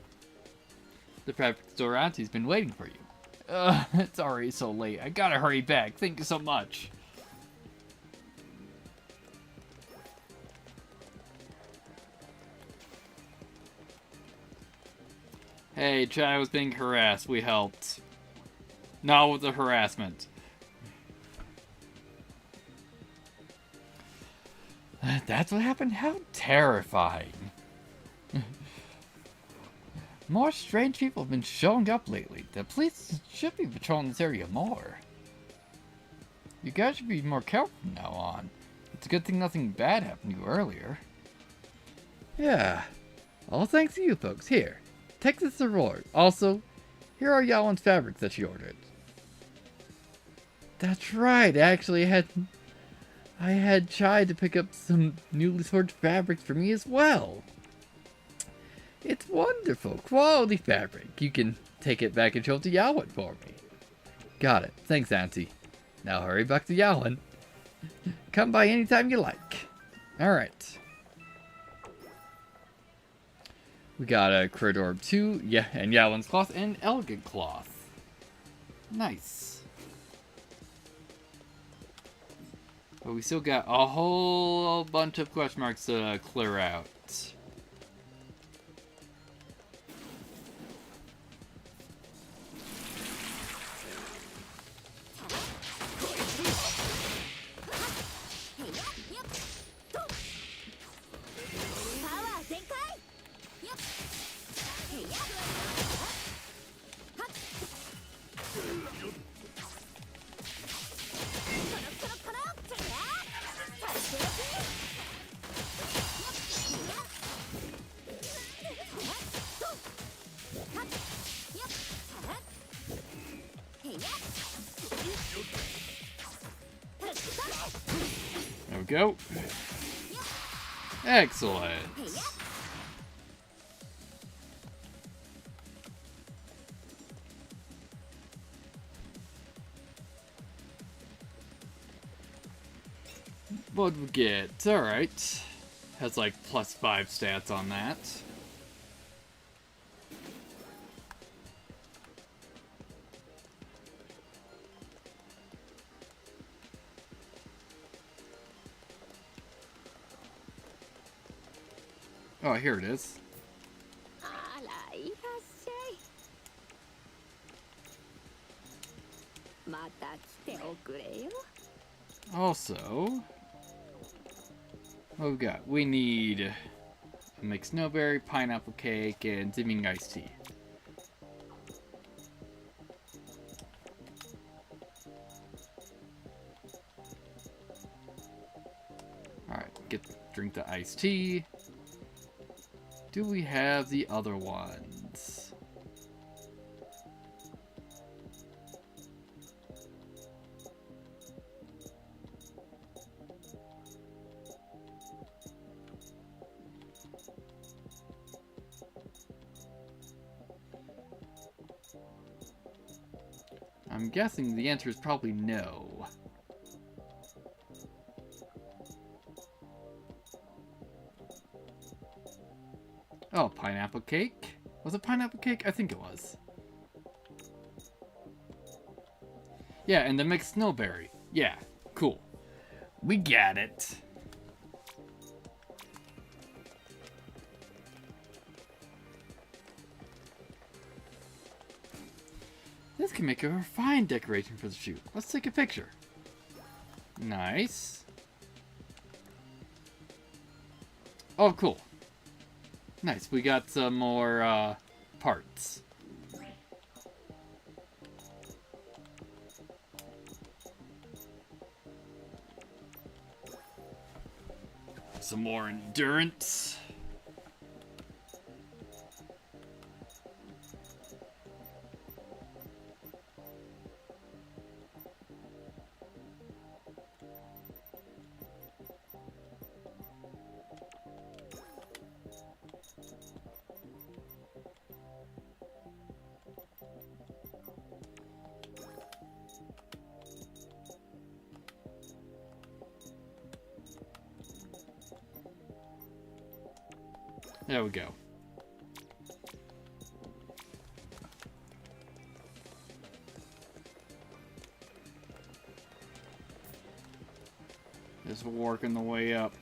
The fabric store auntie's been waiting for you. It's already so late. I gotta hurry back. Thank you so much. Hey, Chai was being harassed. We helped. Not with the harassment. That's what happened? How terrifying. More strange people have been showing up lately. The police should be patrolling this area more. You guys should be more careful from now on. It's a good thing nothing bad happened to you earlier. Yeah. All thanks to you folks. Here. Take this reward. Also, here are Yawen's fabrics that she ordered. That's right. I had Chai to pick up some newly forged fabrics for me as well. It's wonderful. Quality fabric. You can take it back and show it to Yawen for me. Got it. Thanks, Auntie. Now hurry back to Yawen. Come by anytime you like. Alright. We got a Corridor Orb 2, yeah, and Yawen's Cloth and Elegant Cloth. Nice. But we still got a whole bunch of question marks to clear out. There we go. Excellent. What'd we get? Alright. Has like +5 stats on that. Oh, here it is. Also, what we got? We need a mixed snowberry, pineapple cake, and dimming iced tea. Alright, drink the iced tea. Do we have the other ones? I'm guessing the answer is probably no. Oh, pineapple cake? Was it pineapple cake? I think it was. Yeah, and the mixed snowberry. Yeah, cool. We got it. This can make a fine decoration for the shoot. Let's take a picture. Nice. Oh, cool. Nice, we got some more parts. Some more endurance. There we go. Just working the way up.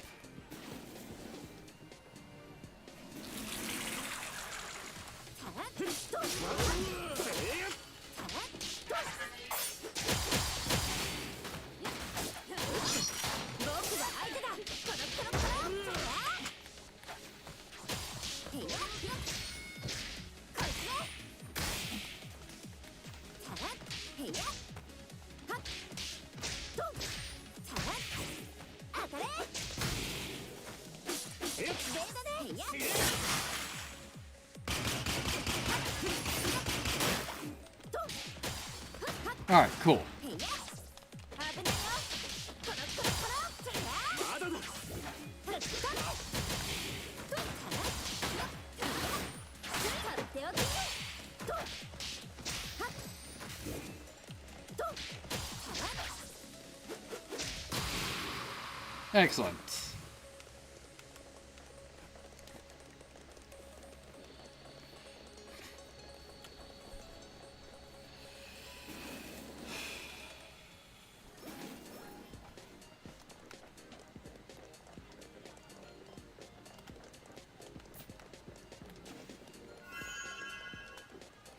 Alright, cool. Excellent.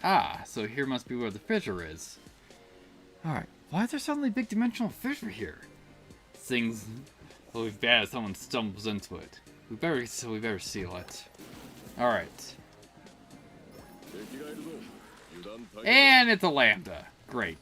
Ah, so here must be where the fissure is. Alright, why is there suddenly a big dimensional fissure here? Things will be bad if someone stumbles into it. We better seal it. Alright. And it's a lambda. Great.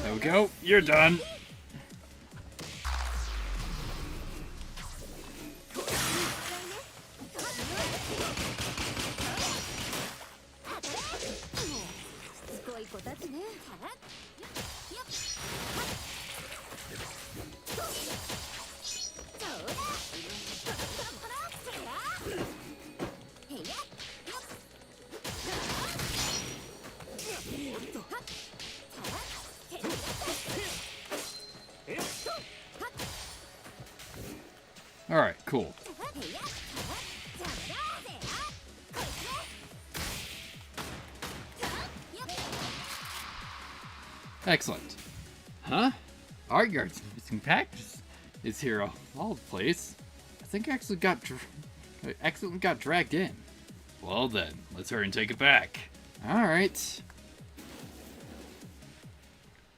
There we go. You're done. Alright, cool. Excellent. Huh? Art Yard's missing package is here all over the place. I think I accidentally got dragged in. Well then, let's hurry and take it back. Alright.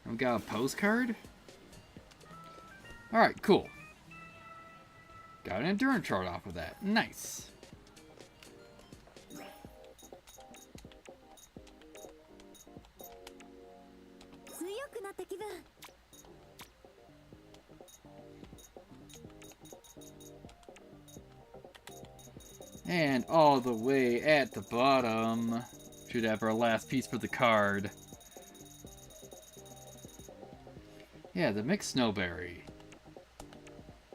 I've got a postcard? Alright, cool. Got an endurance chart off of that. Nice. And all the way at the bottom, should have our last piece for the card. Yeah, the mixed snowberry.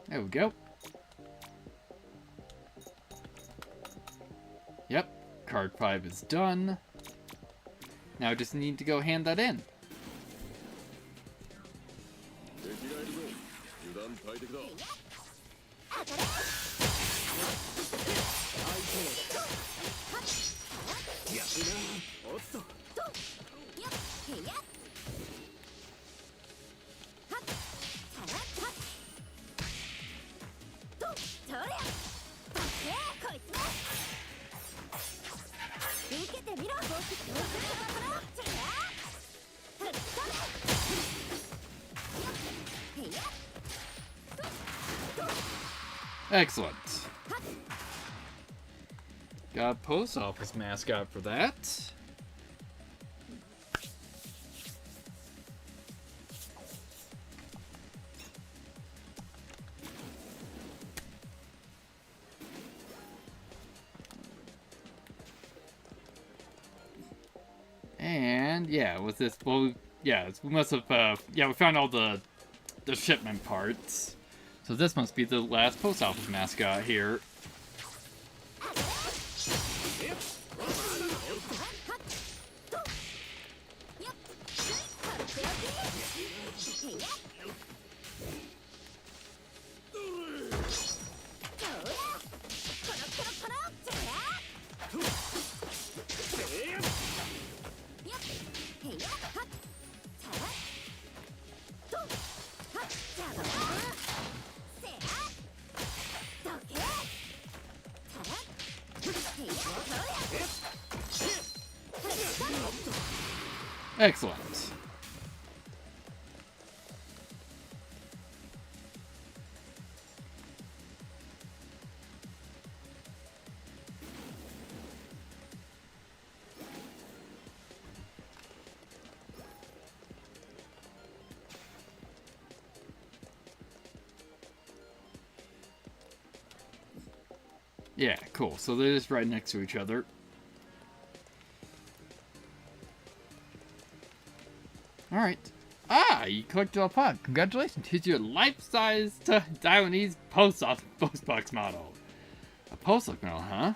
There we go. Yep, card 5 is done. Now I just need to go hand that in. Excellent. Got a post office mascot for that. And yeah, with this, well, yeah, we must have, yeah, we found all the shipment parts. So this must be the last post office mascot here. Excellent. Yeah, cool. So they're just right next to each other. Alright. Ah, you collected a pod. Congratulations. Here's your life-size Taiwanese postbox model. A postbox model, huh?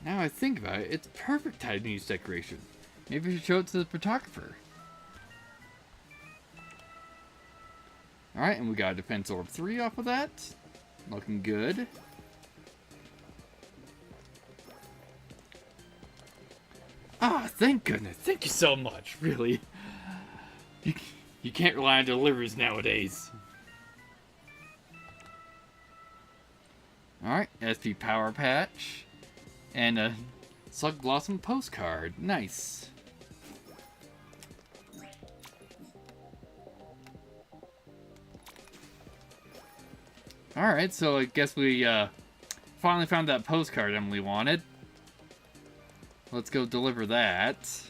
Now I think about it, it's perfect Taiwanese decoration. Maybe we should show it to the photographer. Alright, and we got a Defense Orb 3 off of that. Looking good. Ah, thank goodness. Thank you so much, really. You can't rely on deliveries nowadays. Alright, SP Power Patch. And a Slug Blossom postcard. Nice. Alright, so I guess we finally found that postcard Emily wanted. Let's go deliver that.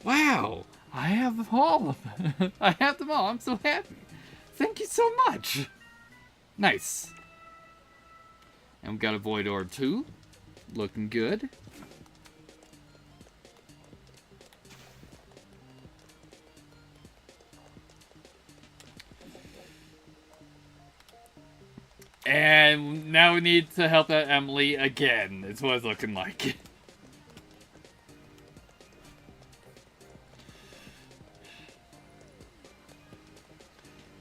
Wow! I have all of them. I have them all. I'm so happy. Thank you so much. Nice. And we got a Void Orb too. Looking good. And now we need to help out Emily again. It's what it's looking like.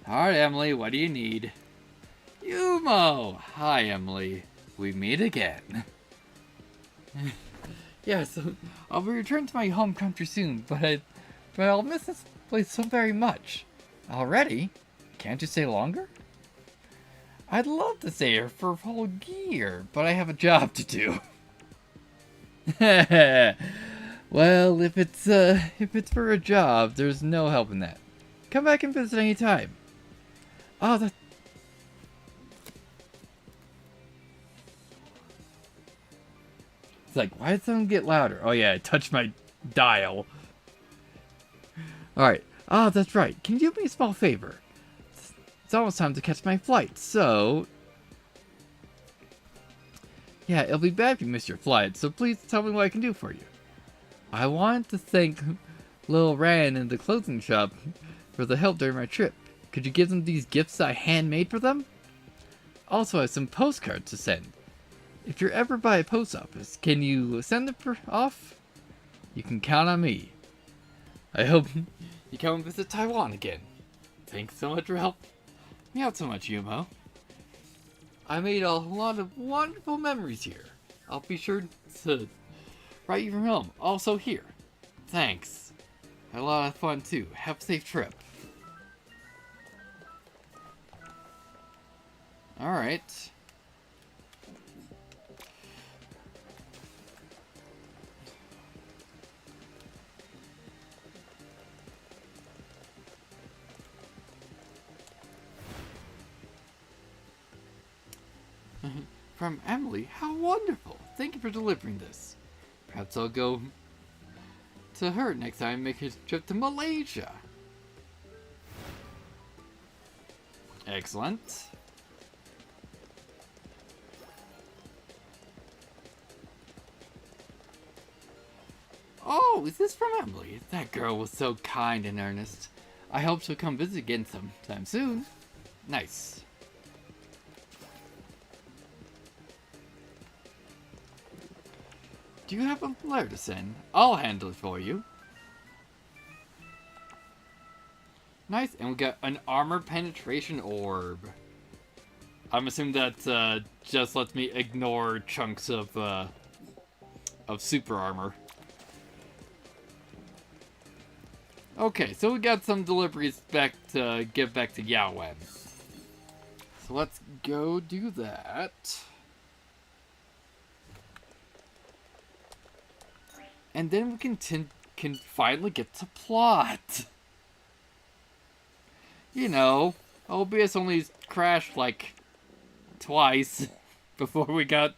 Alright, Emily, what do you need? Yumo! Hi, Emily. We meet again. Yeah, so I'll be returning to my home country soon, but I'll miss this place so very much. Already? Can't you stay longer? I'd love to stay here for a whole year, but I have a job to do. Well, if it's for a job, there's no helping that. Come back and visit any time. Oh, that. It's like, why did someone get louder? Oh yeah, I touched my dial. Alright. Ah, that's right. Can you do me a small favor? It's almost time to catch my flight, so... Yeah, it'll be bad if you miss your flight, so please tell me what I can do for you. I wanted to thank Lil Ran in the clothing shop for the help during my trip. Could you give them these gifts I handmade for them? Also, I have some postcards to send. If you're ever by a post office, can you send them off? You can count on me. I hope you come and visit Taiwan again. Thanks so much for helping me out so much, Yumo. I made a lot of wonderful memories here. I'll be sure to write you from home. Also here. Thanks. Had a lot of fun too. Have a safe trip. Alright. From Emily? How wonderful! Thank you for delivering this. Perhaps I'll go to her next time and make a trip to Malaysia. Excellent. Oh, is this from Emily? That girl was so kind and earnest. I hope she'll come visit again sometime soon. Nice. Do you have a letter to send? I'll handle it for you. Nice, and we got an armor penetration orb. I'm assuming that just lets me ignore chunks of super armor. Okay, so we got some deliveries back to give back to Yawen. So let's go do that. And then we can finally get to plot. You know, OBS only crashed like twice before we got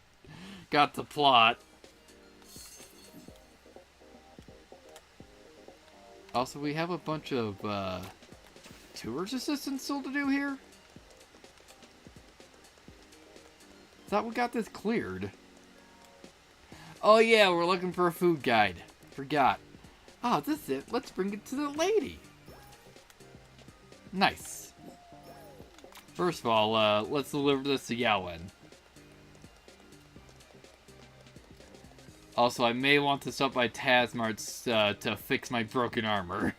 to plot. Also, we have a bunch of tourist assistants still to do here. Thought we got this cleared. Oh yeah, we're looking for a food guide. Forgot. Ah, this is it. Let's bring it to the lady. Nice. First of all, let's deliver this to Yawen. Also, I may want to stop by Tazmart's to fix my broken armor.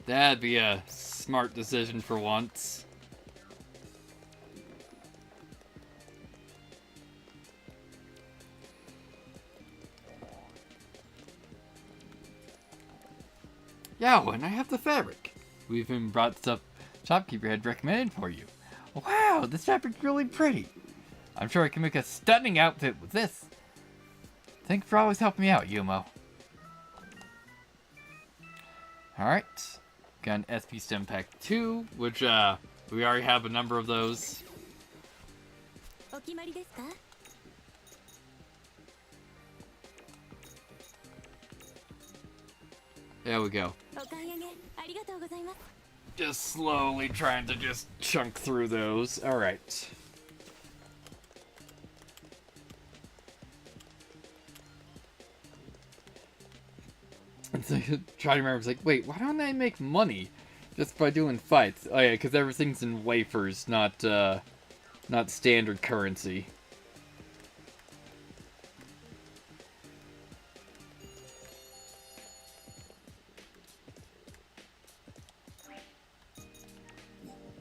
That'd be a smart decision for once. Yawen, I have the fabric. We've even brought stuff shopkeeper had recommended for you. Wow, this fabric's really pretty. I'm sure I can make a stunning outfit with this. Thanks for always helping me out, Yumo. Alright. Got an SP Stem Pack 2, which, we already have a number of those. There we go. Just slowly trying to just chunk through those. Alright. And so trying to remember, it's like, wait, why don't I make money just by doing fights? Oh yeah, because everything's in wafers, not standard currency.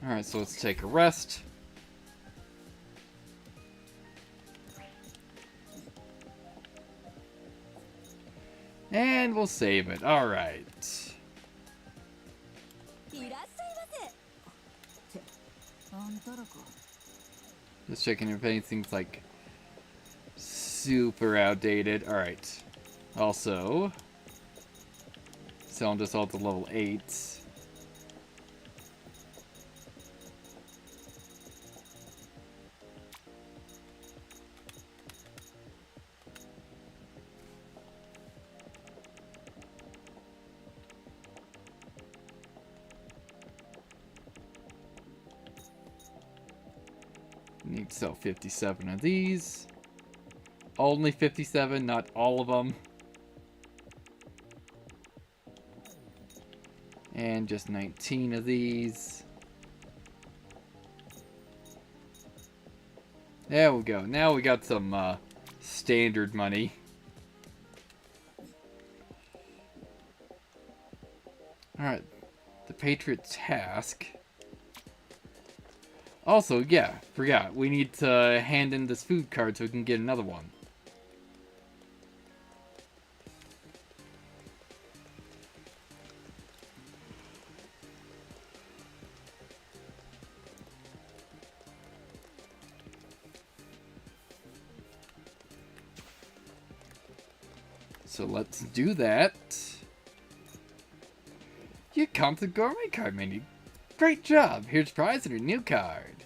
Alright, so let's take a rest. And we'll save it. Alright. Just checking if anything's like super outdated. Alright. Also, selling just all to level 8s. Need to sell 57 of these. Only 57, not all of them. And just 19 of these. There we go. Now we got some standard money. Alright. The Patriot Task. Also, yeah, forgot. We need to hand in this food card so we can get another one. So let's do that. You come to the gourmet card menu. Great job! Here's a prize and your new card.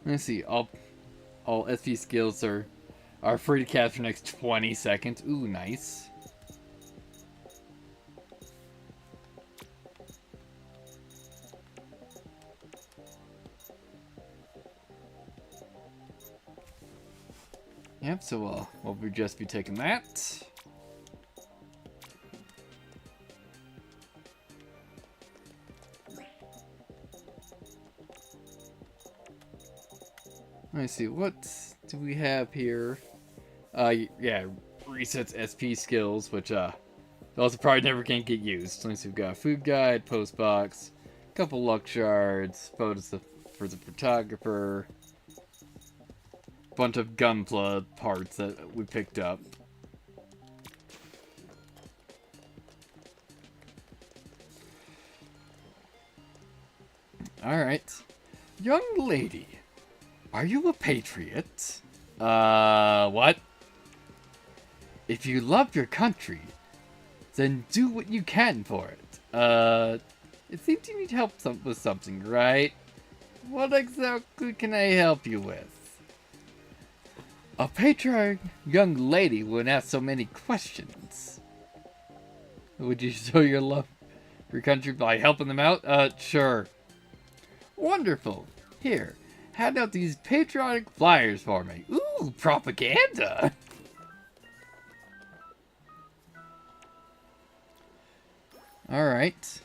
Let's see, all SP skills are free to cast for the next 20 seconds. Ooh, nice. Yep, so we'll just be taking that. Let's see, what do we have here? Yeah, resets SP skills, which also probably never can get used. Let's see, we've got food guide, post box, couple luck shards, photos for the photographer, bunch of gunpla parts that we picked up. Alright. Young lady, are you a patriot? What? If you love your country, then do what you can for it. It seems you need help with something, right? What exactly can I help you with? A patriotic young lady wouldn't ask so many questions. Would you show your love for your country by helping them out? Sure. Wonderful. Here, hand out these patriotic flyers for me. Ooh, propaganda! Alright.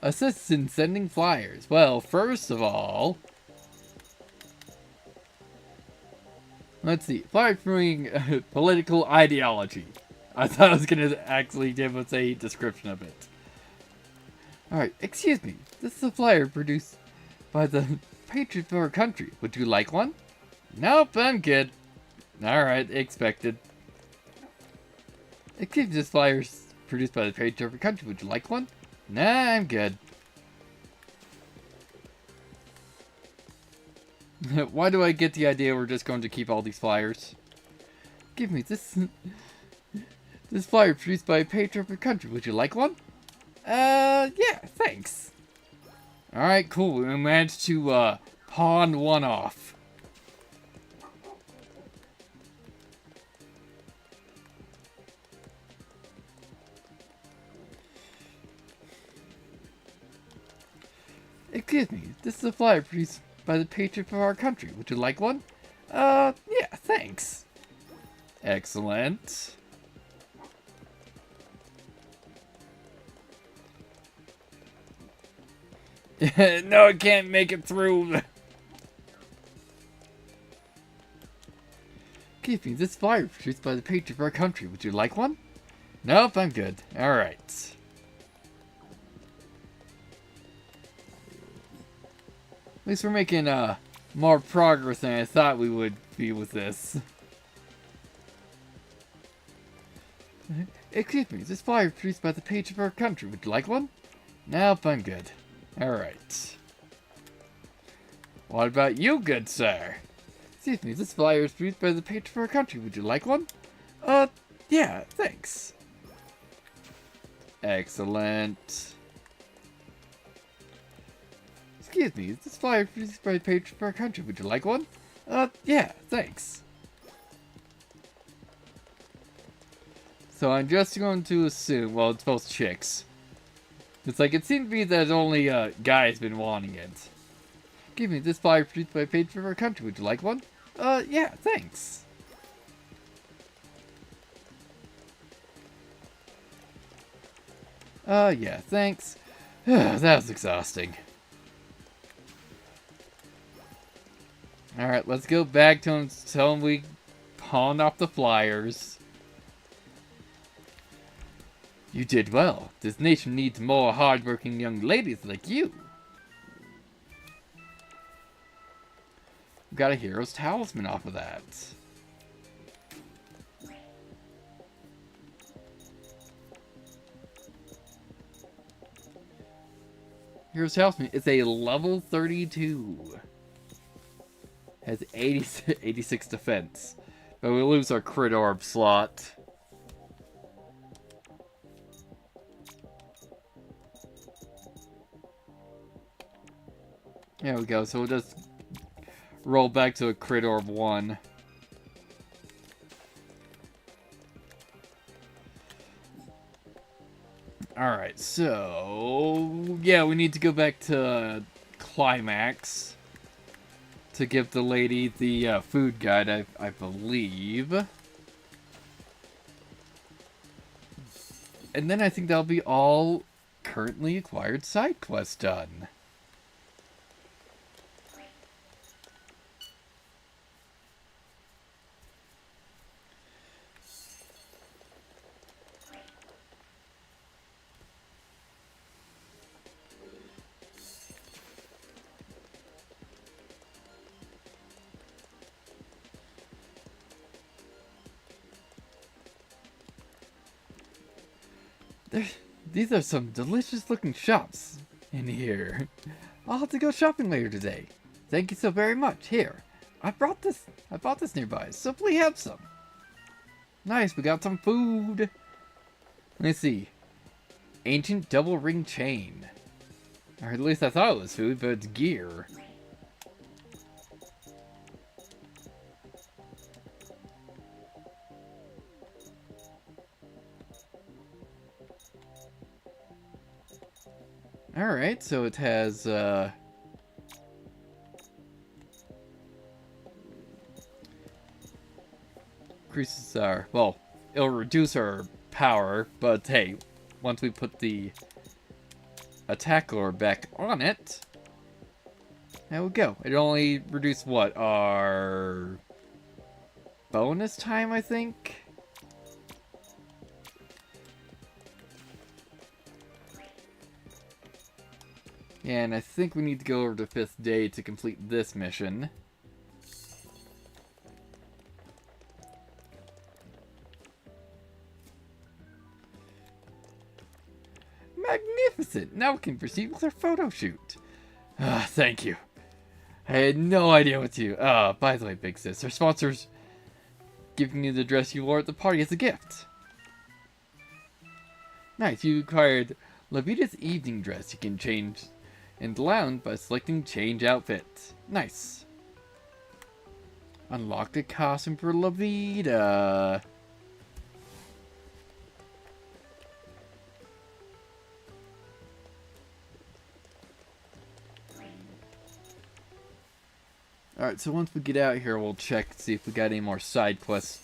Assist in sending flyers. Well, first of all, let's see. Flyer promoting political ideology. I thought I was going to actually give us a description of it. Alright, excuse me. This is a flyer produced by the Patriots of our country. Would you like one? Nope, I'm good. Alright, expected. Excuse me, this flyer is produced by the Patriots of our country. Would you like one? Nah, I'm good. Why do I get the idea we're just going to keep all these flyers? Give me this. This flyer produced by a patriot of your country. Would you like one? Yeah, thanks. Alright, cool. We managed to, pawn one off. Excuse me, this is a flyer produced by the patriot of our country. Would you like one? Yeah, thanks. Excellent. No, I can't make it through. Excuse me, this flyer produced by the patriot of our country. Would you like one? Nope, I'm good. Alright. At least we're making more progress than I thought we would be with this. Excuse me, this flyer produced by the page of our country. Would you like one? Nope, I'm good. Alright. What about you, good sir? Excuse me, this flyer is produced by the page of our country. Would you like one? Yeah, thanks. Excellent. Excuse me, this flyer produced by the page of our country. Would you like one? Yeah, thanks. So I'm just going to assume, well, it's both chicks. It's like, it seemed to be that only, guys been wanting it. Give me this flyer produced by a page of our country. Would you like one? Yeah, thanks. Yeah, thanks. That was exhausting. Alright, let's go back to him, tell him we pawned off the flyers. You did well. This nation needs more hardworking young ladies like you. We got a hero's talisman off of that. Hero's Houseman. It's a level 32. Has 86 defense. But we lose our crit orb slot. There we go. So we'll just roll back to a crit orb 1. Alright, so... yeah, we need to go back to Climax to give the lady the food guide, I believe. And then I think that'll be all currently acquired side quests done. These are some delicious looking shops in here. I'll have to go shopping later today. Thank you so very much. Here, I bought this nearby, so please have some. Nice, we got some food. Let's see. Ancient double ring chain. Or at least I thought it was food, but it's gear. Alright, so it has, increases our, well, it'll reduce our power, but hey, once we put the attack orb back on it, there we go. It only reduced what, our bonus time, I think? And I think we need to go over to 5th day to complete this mission. Magnificent! Now we can proceed with our photo shoot. Thank you. I had no idea what to do. By the way, Big Sis, our sponsor's giving you the dress you wore at the party as a gift. Nice, you acquired Levita's evening dress. You can change in the lounge by selecting change outfit. Nice. Unlock the costume for Levita. Alright, so once we get out here, we'll check to see if we got any more side quests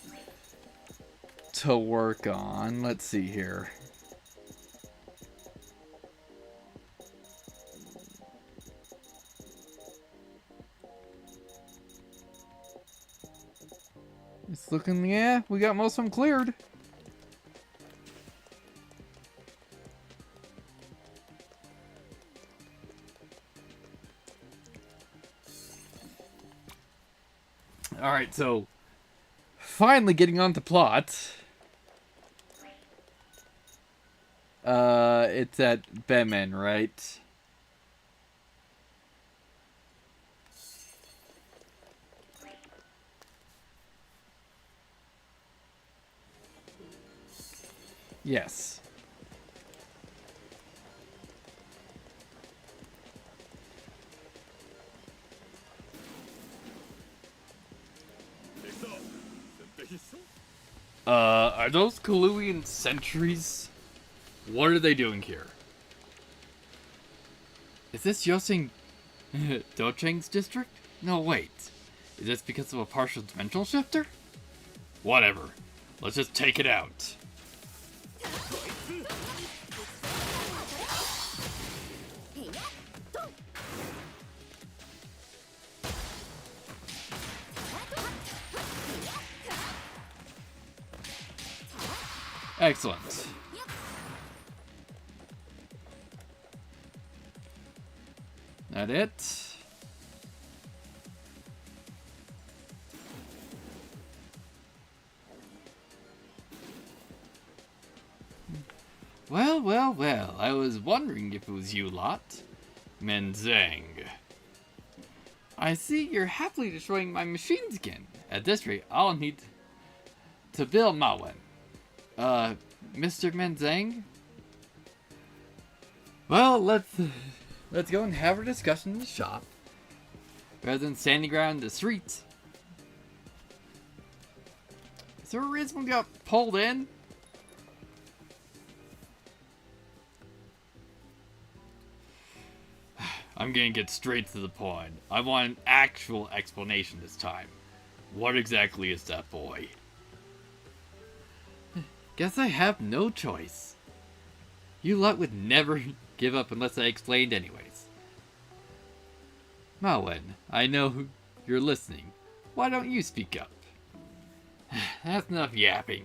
to work on. Let's see here. It's looking, yeah, we got most of them cleared. Alright, so finally getting on to plot. It's at Bemen, right? Yes. Are those Kaluian sentries? What are they doing here? Is this Yosing Docheng's district? No, wait. Is this because of a partial dimensional shifter? Whatever. Let's just take it out. Excellent. That it? Well, well, well. I was wondering if it was you lot. Menzang. I see you're happily destroying my machines again. At this rate, I'll need to build Mawen. Mr. Menzang? Well, let's go and have a discussion in the shop, rather than standing around the streets. Is there a reason we got pulled in? I'm gonna get straight to the point. I want an actual explanation this time. What exactly is that, boy? Guess I have no choice. You lot would never give up unless I explained anyways. Mawen, I know you're listening. Why don't you speak up? That's enough yapping.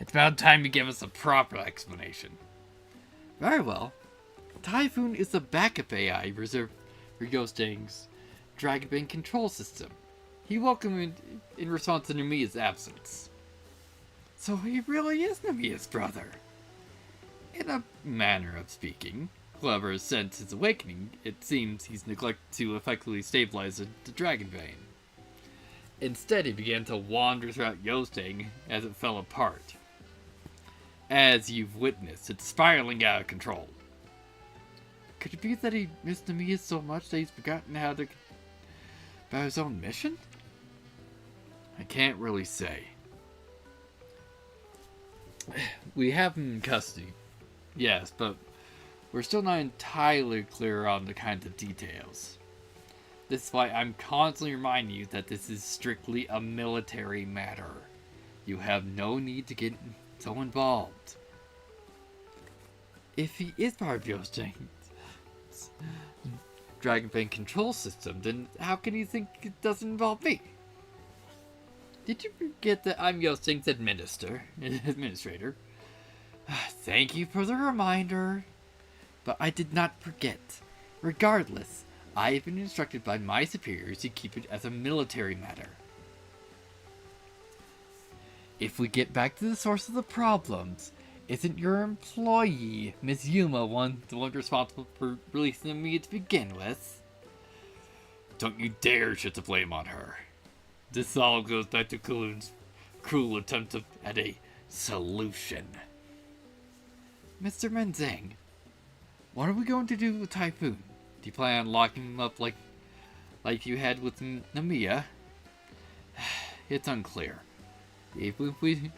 It's about time you give us a proper explanation. Very well. Typhoon is the backup AI reserved for Ghostang's Dragonbane control system. He welcomed in response to Namia's absence. So he really is Namia's brother. In a manner of speaking. However, since his awakening, it seems he's neglected to effectively stabilize the Dragonbane. Instead, he began to wander throughout Ghostang as it fell apart. As you've witnessed, it's spiraling out of control. Could it be that he missed Namia so much that he's forgotten about his own mission? I can't really say. We have him in custody. Yes, but we're still not entirely clear on the kinds of details. This is why I'm constantly reminding you that this is strictly a military matter. You have no need to get so involved. If he is part of Ghostang's Dragonbane control system, then how can you think it doesn't involve me? Did you forget that I'm Ghostang's administrator? Thank you for the reminder. But I did not forget. Regardless, I have been instructed by my superiors to keep it as a military matter. If we get back to the source of the problems, isn't your employee, Miss Yuma, the one responsible for releasing me to begin with? Don't you dare shift the blame on her. This all goes back to Kulun's cruel attempt at a solution. Mr. Menzang, what are we going to do with Typhoon? Do you plan on locking him up like you had with Namiya? It's unclear. Even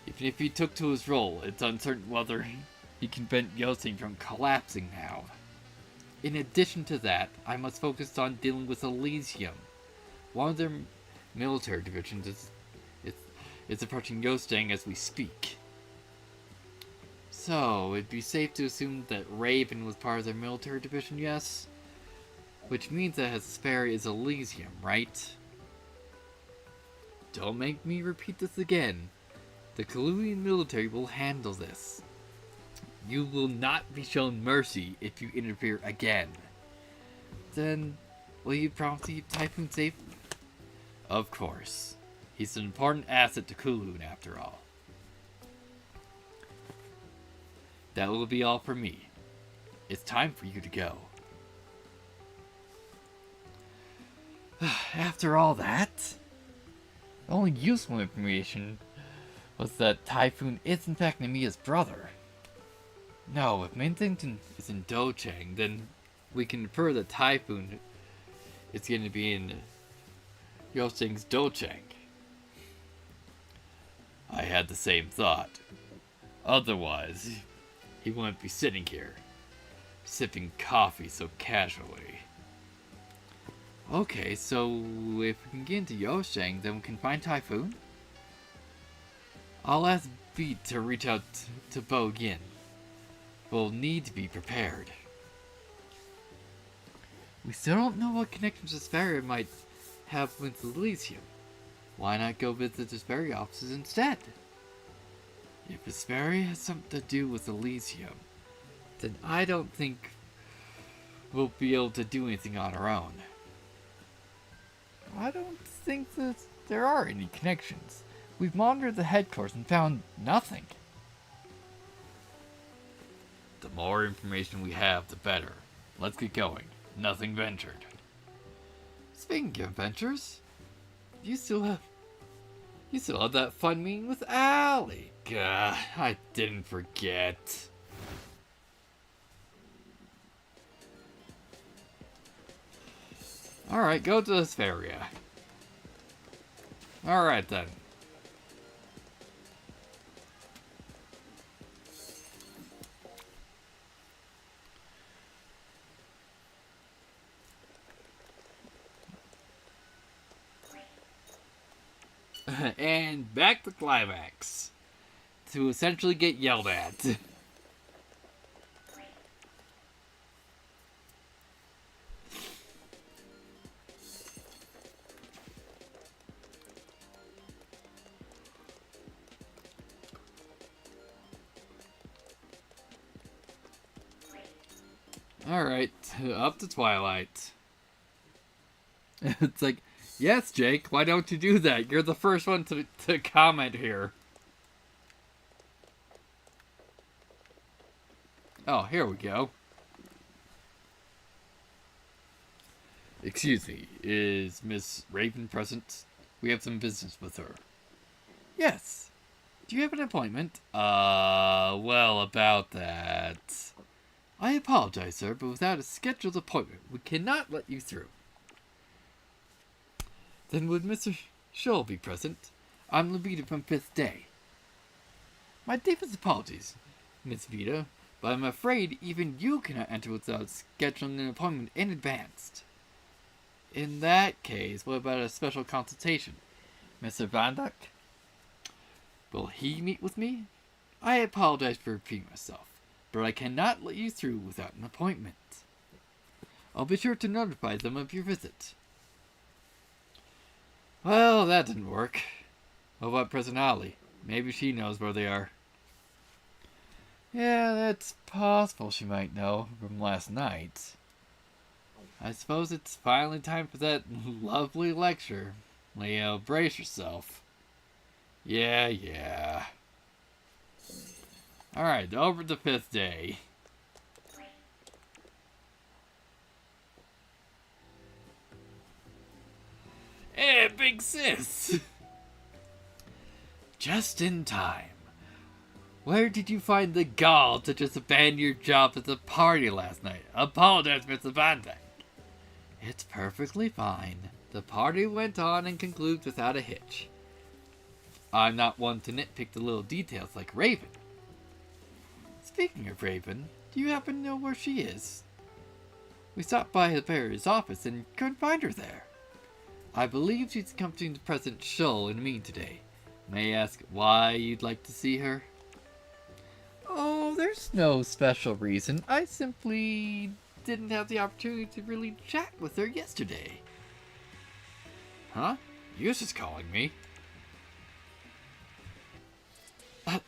if he took to his role, it's uncertain whether he can prevent Ghosting from collapsing now. In addition to that, I must focus on dealing with Elysium. One of their military divisions is approaching Ghosting as we speak. So, it'd be safe to assume that Raven was part of their military division, yes? Which means that Hesperia is Elysium, right? Don't make me repeat this again. The Kaluian military will handle this. You will not be shown mercy if you interfere again. Then, will you promise to keep Typhoon safe? Of course. He's an important asset to Kulun after all. That will be all for me. It's time for you to go. After all that, the only useful information was that Typhoon is in fact Namiya's brother. No, if Menzington is in Dochang, then we can infer that Typhoon is going to be in Yosing's Dochang. I had the same thought. Otherwise, he wouldn't be sitting here, sipping coffee so casually. Okay, so if we can get into Yoshang, then we can find Typhoon? I'll ask Beat to reach out to Bo Yin. We'll need to be prepared. We still don't know what connections Hesperia might have with Elysium. Why not go visit the Hesperia offices instead? If Hesperia has something to do with Elysium, then I don't think we'll be able to do anything on our own. I don't think that there are any connections. We've monitored the headquarters and found nothing. The more information we have, the better. Let's get going. Nothing ventured. Speaking of ventures, you still have that fun meeting with Allie. Gah, I didn't forget. Alright, go to this area. Alright then. And back to climax. To essentially get yelled at. Alright, up to Twilight. It's like, yes, Jake, why don't you do that? You're the first one to comment here. Oh, here we go. Excuse me, is Miss Raven present? We have some business with her. Yes. Do you have an appointment? Well, about that. I apologize, sir, but without a scheduled appointment, we cannot let you through. Then would Mr. Scholl be present? I'm Levita from 5th Day. My deepest apologies, Miss Vita, but I'm afraid even you cannot enter without scheduling an appointment in advance. In that case, what about a special consultation? Mr. Van Dyck? Will he meet with me? I apologize for repeating myself, but I cannot let you through without an appointment. I'll be sure to notify them of your visit. Well, that didn't work. What about President Ollie? Maybe she knows where they are. Yeah, that's possible she might know from last night. I suppose it's finally time for that lovely lecture. Leo, brace yourself. Yeah. Alright, over to 5th Day. Hey, big sis! Just in time. Where did you find the gall to just abandon your job at the party last night? Apologize, Mr. Van Dyck. It's perfectly fine. The party went on and concluded without a hitch. I'm not one to nitpick the little details like Raven. Speaking of Raven, do you happen to know where she is? We stopped by the Barry's office and couldn't find her there. I believe she's accompanying President Scholl in a meeting today. May I ask why you'd like to see her? Oh, there's no special reason. I simply didn't have the opportunity to really chat with her yesterday. Huh? Yusha's calling me.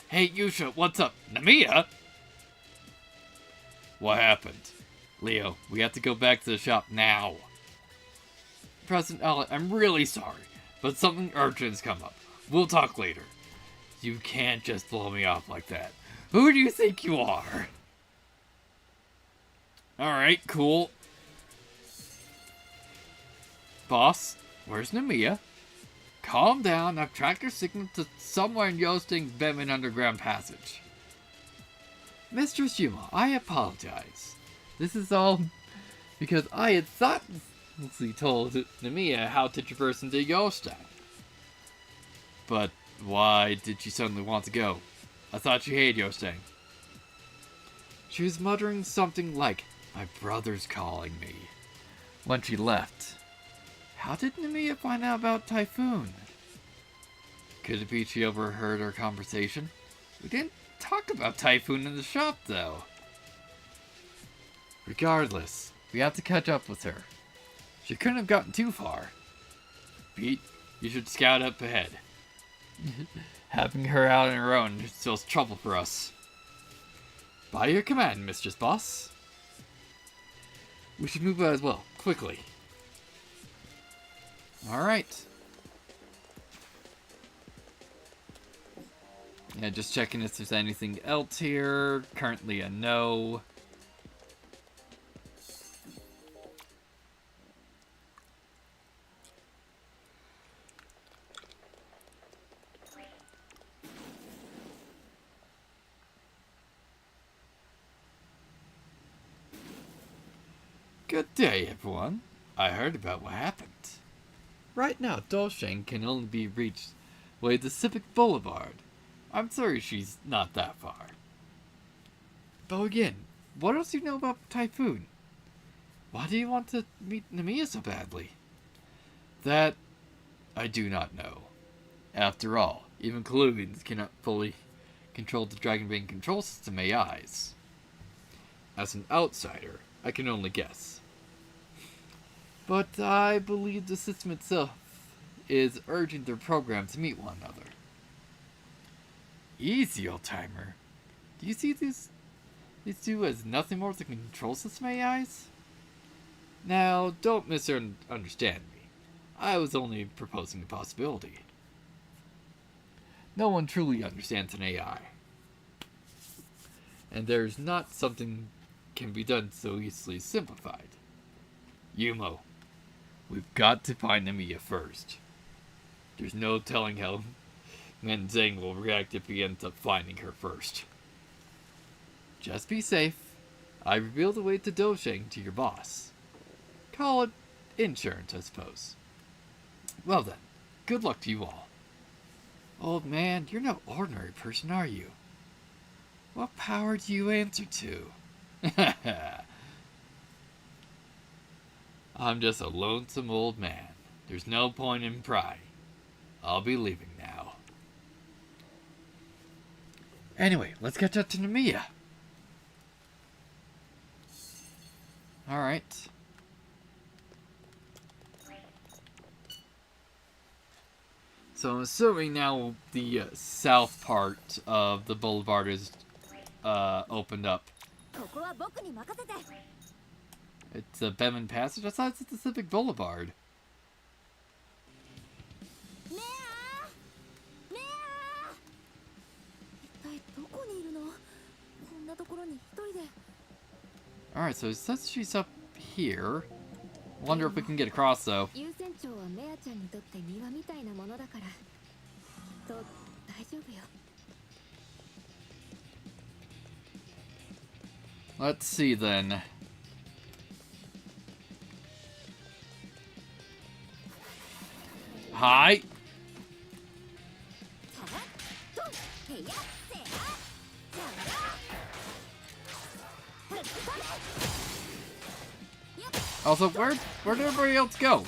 Hey, Yusha, what's up? Namiya? What happened? Leo, we have to go back to the shop now. President Allen, I'm really sorry, but something urgent has come up. We'll talk later. You can't just blow me off like that. Who do you think you are? Alright, cool. Boss, where's Namiya? Calm down, I've tracked your signal to somewhere in Yosting's Bedman Underground Passage. Mistress Yuma, I apologize. This is all because I had thoughtlessly told Namiya how to traverse into Yosting. But why did she suddenly want to go? I thought she hated Yosting. She was muttering something like, my brother's calling me, when she left. How did Namiya find out about Typhoon? Could it be she overheard our conversation? We didn't talk about Typhoon in the shop, though. Regardless, we have to catch up with her. She couldn't have gotten too far. Pete, you should scout up ahead. Having her out on her own spells trouble for us. By your command, Mistress Boss. We should move out as well, quickly. Alright. Yeah, just checking if there's anything else here. Currently a no. Good day, everyone. I heard about what happened. Right now, Dosheng can only be reached with the Civic Boulevard. I'm sorry she's not that far. But again, what else do you know about Typhoon? Why do you want to meet Namiya so badly? That I do not know. After all, even Kaluvians cannot fully control the Dragonbane control system AIs. As an outsider, I can only guess. But I believe the system itself is urging their program to meet one another. Easy, old-timer. Do you see these two as nothing more than control system AIs? Now, don't misunderstand me. I was only proposing a possibility. No one truly understands an AI. And there's not something can be done so easily simplified. Yumo, we've got to find Namiya first. There's no telling how Menzeng will react if he ends up finding her first. Just be safe. I revealed the way to Dosheng to your boss. Call it insurance, I suppose. Well then, good luck to you all. Old man, you're no ordinary person, are you? What power do you answer to? I'm just a lonesome old man. There's no point in prying. I'll be leaving now. Anyway, let's catch up to Namiya. Alright. So I'm assuming now the south part of the boulevard is opened up. It's a Bevan Passage. I thought it's the Civic Boulevard. Alright, so it says she's up here. Wonder if we can get across though. Let's see then. Hi. Also, where'd everybody else go?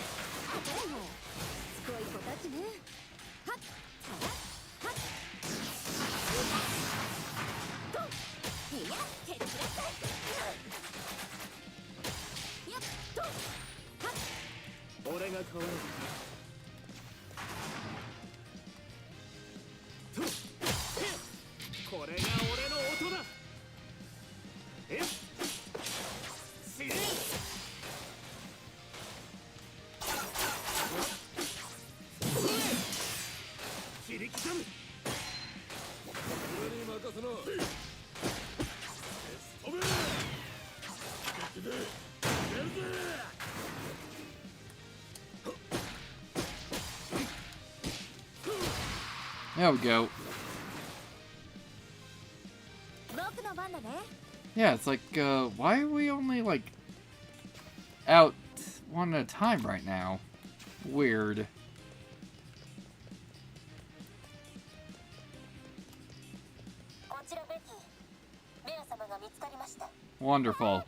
There we go. Yeah, it's like, why are we only, like, out one at a time right now? Weird. Wonderful.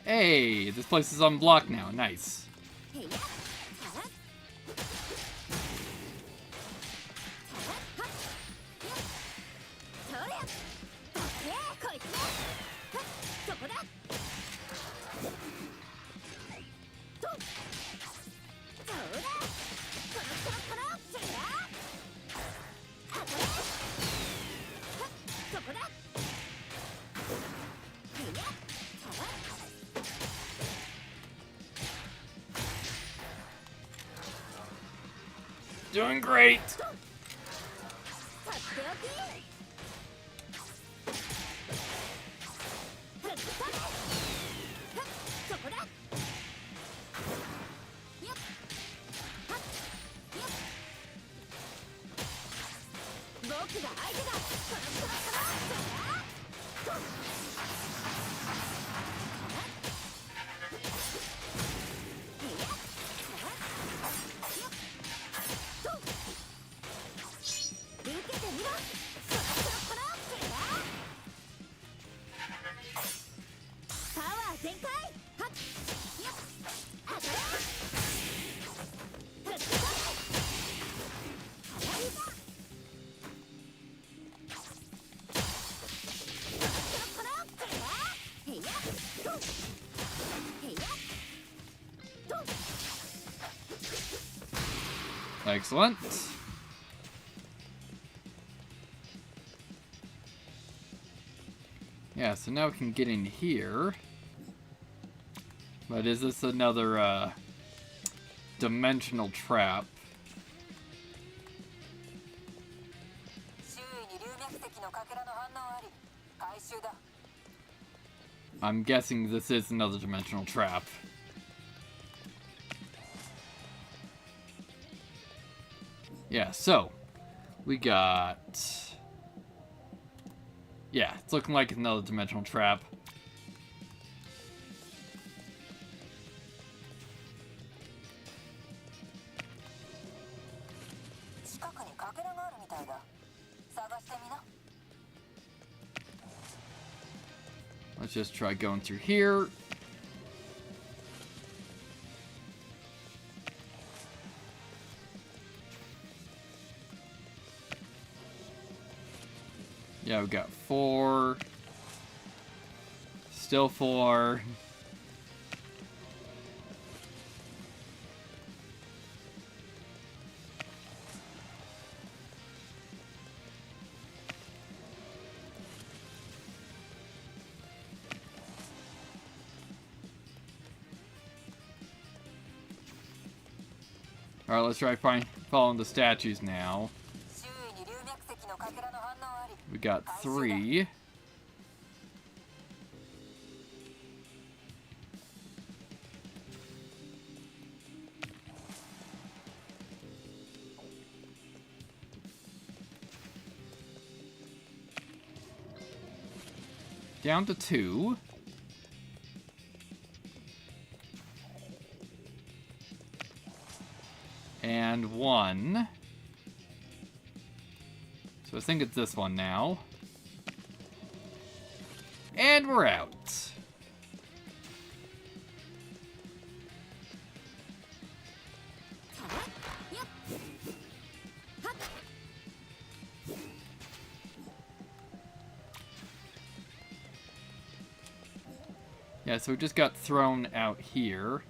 Hey, this place is unblocked now. Nice. Doing great. Excellent. Yeah, so now we can get in here. But is this another dimensional trap? I'm guessing this is another dimensional trap. Yeah, so we got... Yeah, it's looking like another dimensional trap. Let's just try going through here. Yeah, we got 4. Still 4. Alright, let's try following the statues now. We got 3. Down to 2. And 1. So I think it's this one now. And we're out. Yeah, so we just got thrown out here.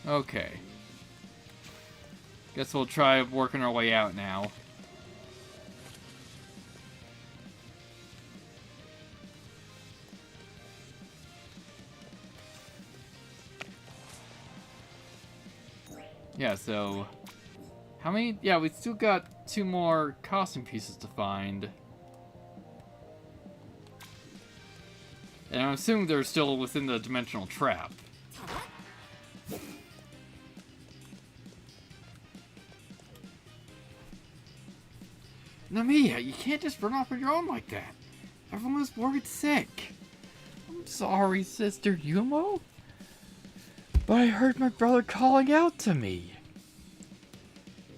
Okay. Guess we'll try working our way out now. Yeah, so... How many? Yeah, we still got 2 more costume pieces to find. And I'm assuming they're still within the dimensional trap. Namiya, you can't just run off on your own like that. Everyone was worried sick. I'm sorry, Sister Yumo. But I heard my brother calling out to me.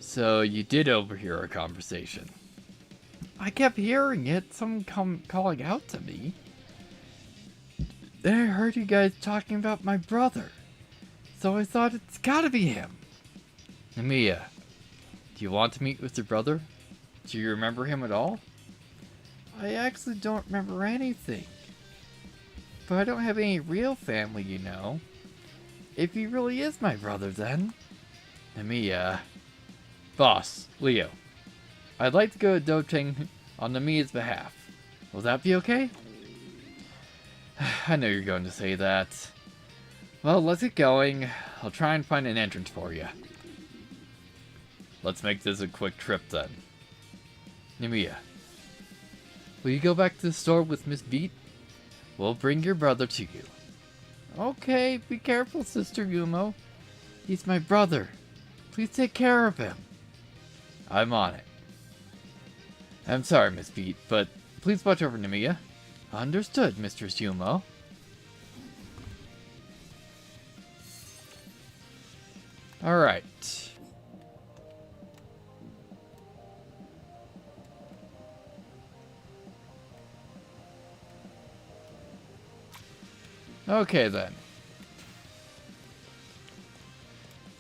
So you did overhear our conversation. I kept hearing it, someone calling out to me. Then I heard you guys talking about my brother. So I thought it's gotta be him. Namiya, do you want to meet with your brother? Do you remember him at all? I actually don't remember anything. But I don't have any real family, you know. If he really is my brother, then... Namiya... Boss, Leo. I'd like to go to Docheng on Namiya's behalf. Will that be okay? I know you're going to say that. Well, let's get going. I'll try and find an entrance for you. Let's make this a quick trip, then. Namiya. Will you go back to the store with Miss Beat? We'll bring your brother to you. Okay, be careful, Sister Yumo. He's my brother. Please take care of him. I'm on it. I'm sorry, Miss Beat, but please watch over Namiya. Understood, Mistress Yumo. Alright. Okay, then.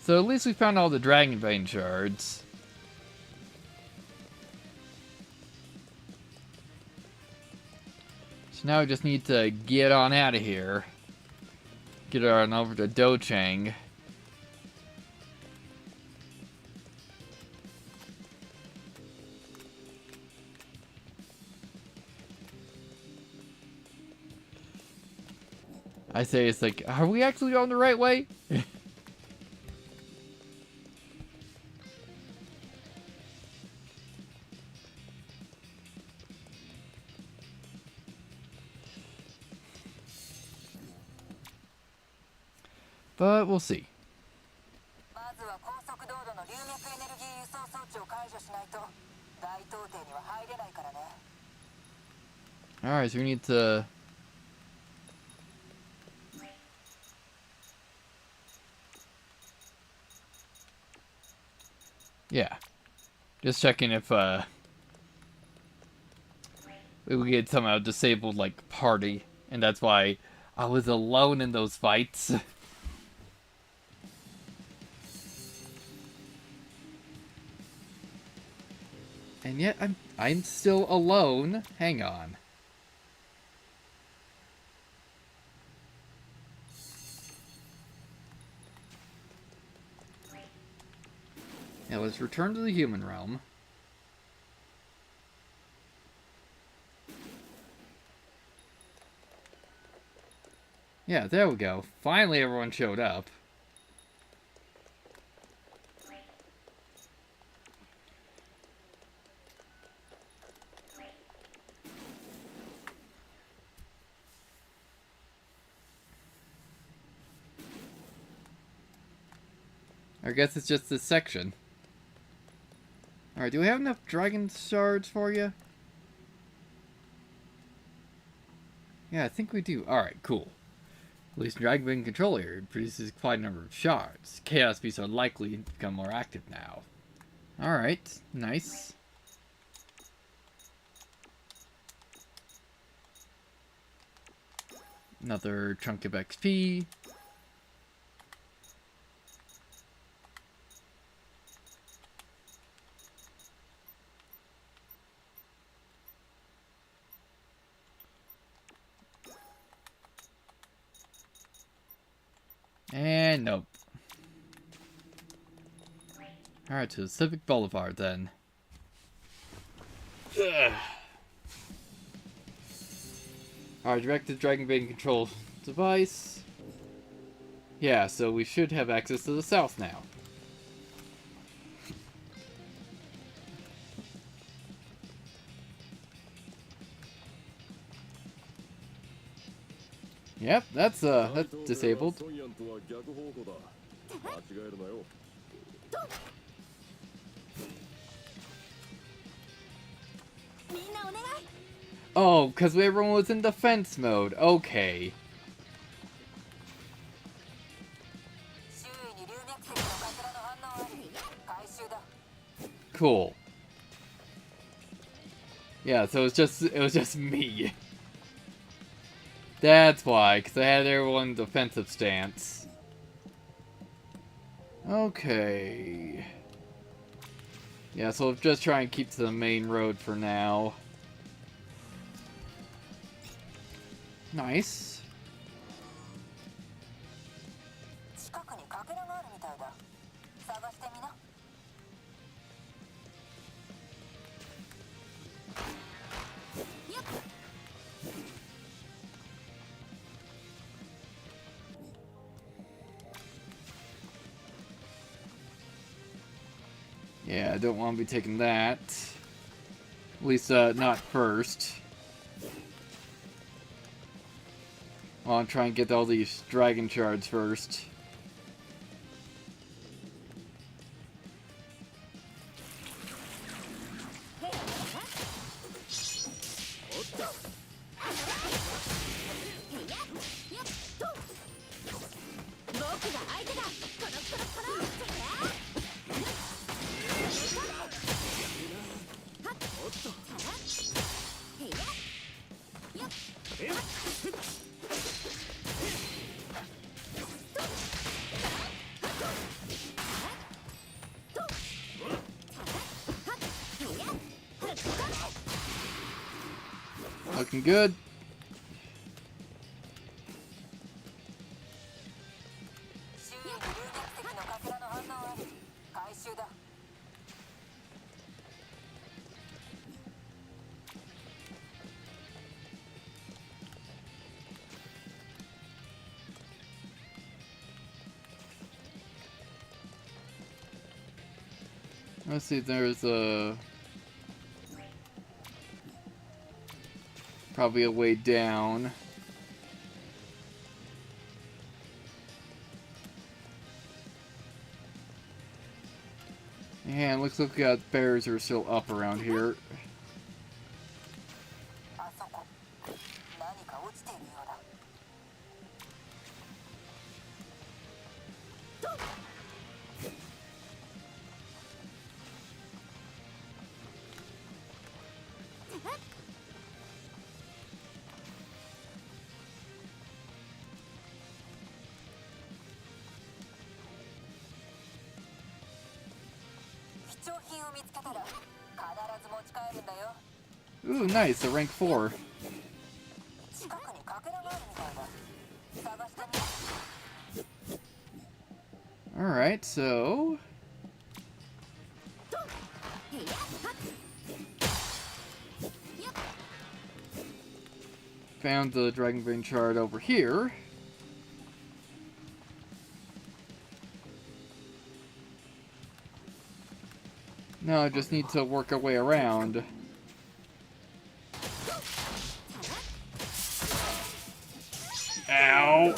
So at least we found all the Dragon Bane shards. So now we just need to get on out of here. Get on over to Docheng. I say it's like, are we actually on the right way? But we'll see. Alright, so we need to... Yeah. Just checking if, we get somehow disabled, like, party. And that's why I was alone in those fights. And yet, I'm still alone. Hang on. Now let's return to the human realm. Yeah, there we go. Finally everyone showed up. I guess it's just this section. Alright, do we have enough dragon shards for you? Yeah, I think we do. Alright, cool. At least Dragon Bane Controller produces quite a number of shards. Chaos Beasts are likely to become more active now. Alright, nice. Another chunk of XP. And nope. Alright, to the Civic Boulevard then. Alright, directed Dragon Bane control device. Yeah, so we should have access to the south now. Yep, that's disabled. Oh, because everyone was in defense mode. Okay. Cool. Yeah, so it was just me. That's why, because I had everyone in defensive stance. Okay. Yeah, so we'll just try and keep to the main road for now. Nice. Yeah, I don't want to be taking that. At least, not first. I want to try and get all these dragon shards first. Looking good. Let's see, there's probably a way down. And looks like we got bears are still up around here. Ooh, nice, a rank 4. Alright, so... found the Dragonbane shard over here. Now I just need to work our way around. Ow!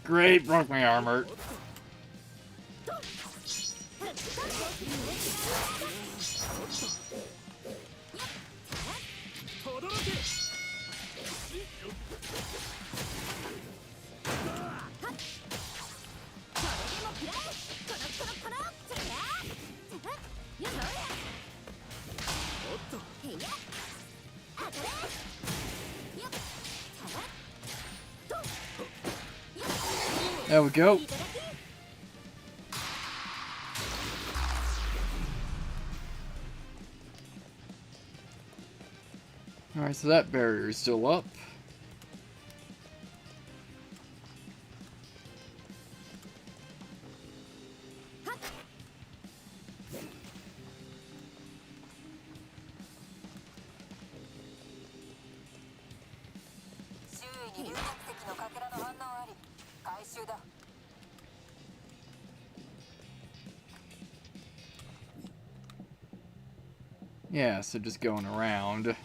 Great, broke my armor. There we go. Alright, so that barrier is still up. Yeah, so just going around.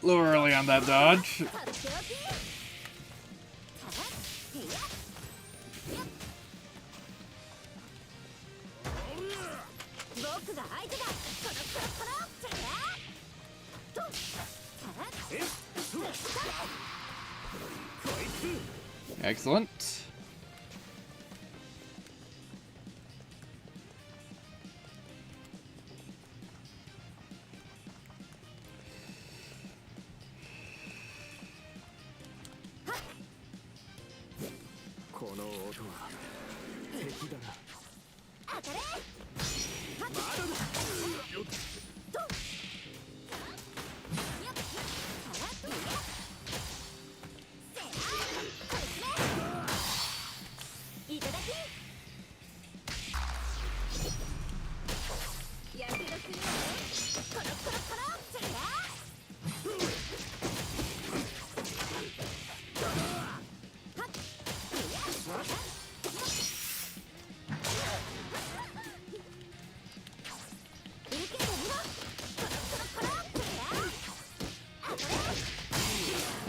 little early on that dodge. Excellent.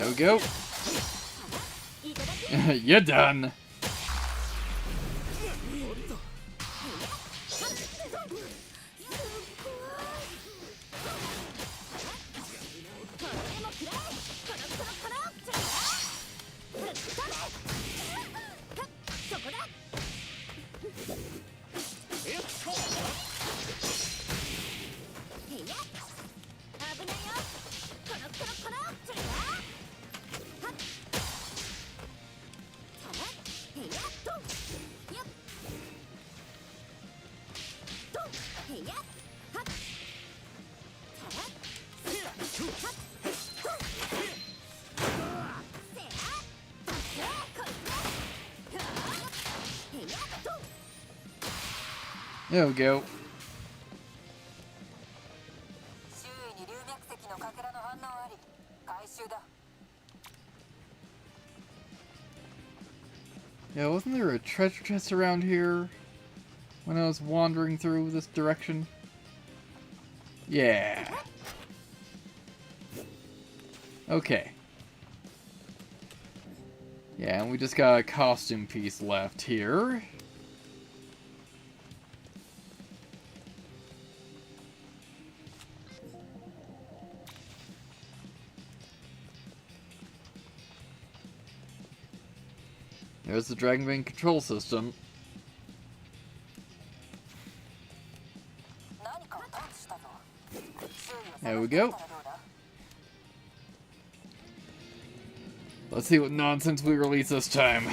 There we go. You're done. There we go. Yeah, wasn't there a treasure chest around here when I was wandering through this direction? Yeah. Okay. Yeah, and we just got a costume piece left here. There's the Dragon Bane control system. There we go. Let's see what nonsense we release this time.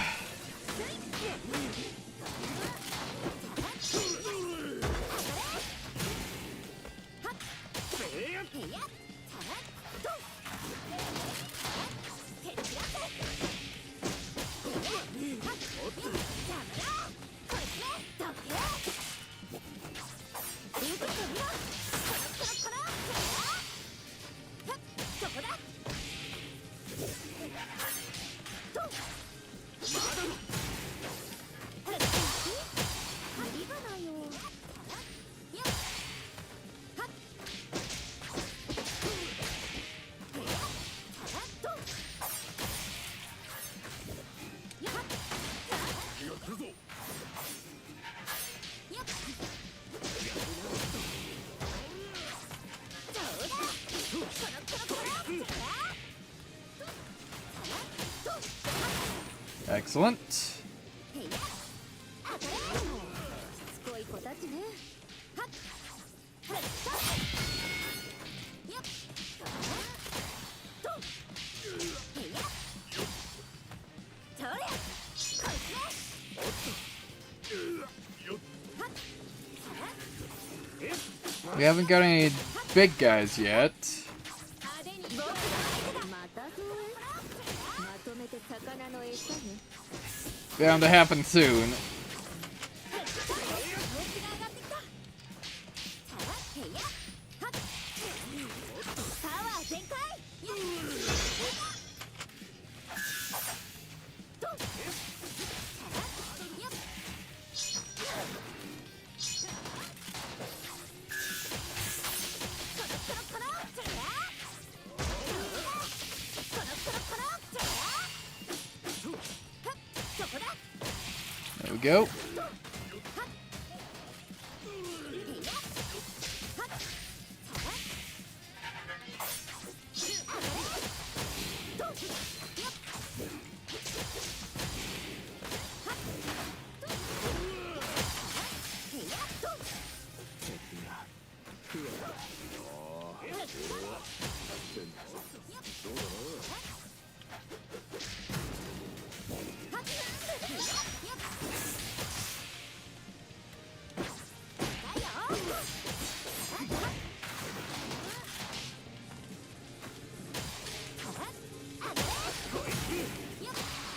Excellent. We haven't got any big guys yet. Bound to happen soon. we go.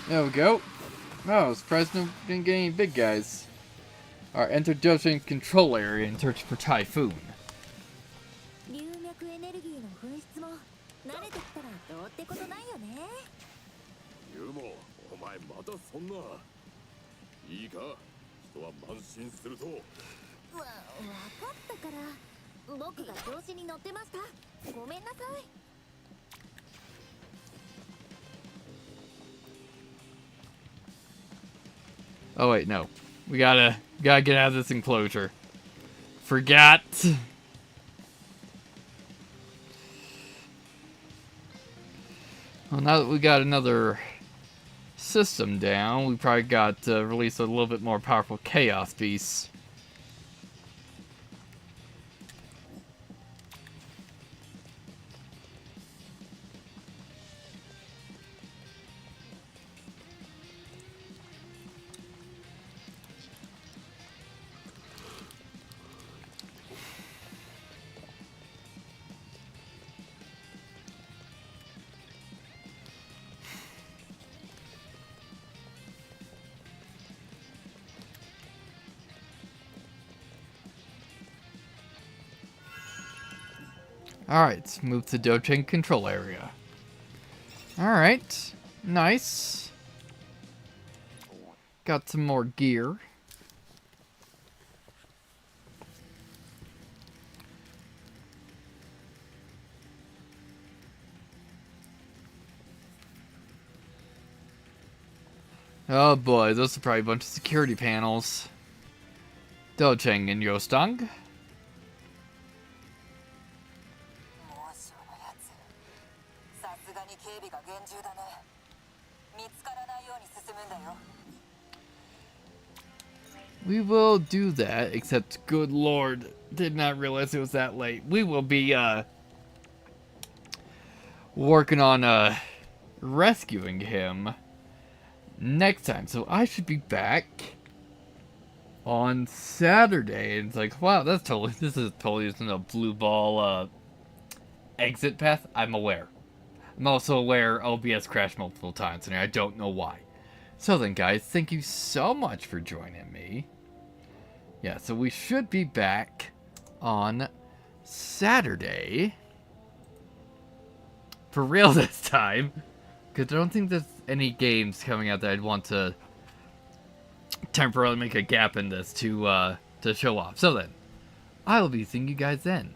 There we go. Oh, surprised no didn't get any big guys. Alright, enter Dojin control area and search for Typhoon. 流脈エネルギーの紛失も慣れてきたらどうってことないよね。ユモ、お前まだそんな。いいか、人は慢心すると。わかったから。僕が調子に乗ってました。ごめんなさい。Oh wait, no. We gotta get out of this enclosure. Forgot. Well, now that we got another system down, we probably got to release a little bit more powerful Chaos Beasts. Alright, let's move to Dochain control area. Alright, nice. Got some more gear. Oh boy, those are probably a bunch of security panels. Dochain and Yostang. We will do that, except, good lord, did not realize it was that late. We will be, working on, rescuing him next time. So I should be back on Saturday. And it's like, wow, this is totally isn't a blue ball, exit path. I'm aware. I'm also aware OBS crashed multiple times, and I don't know why. So then, guys, thank you so much for joining me. Yeah, so we should be back on Saturday. For real this time. Because I don't think there's any games coming out that I'd want to temporarily make a gap in this to show off. So then, I will be seeing you guys then.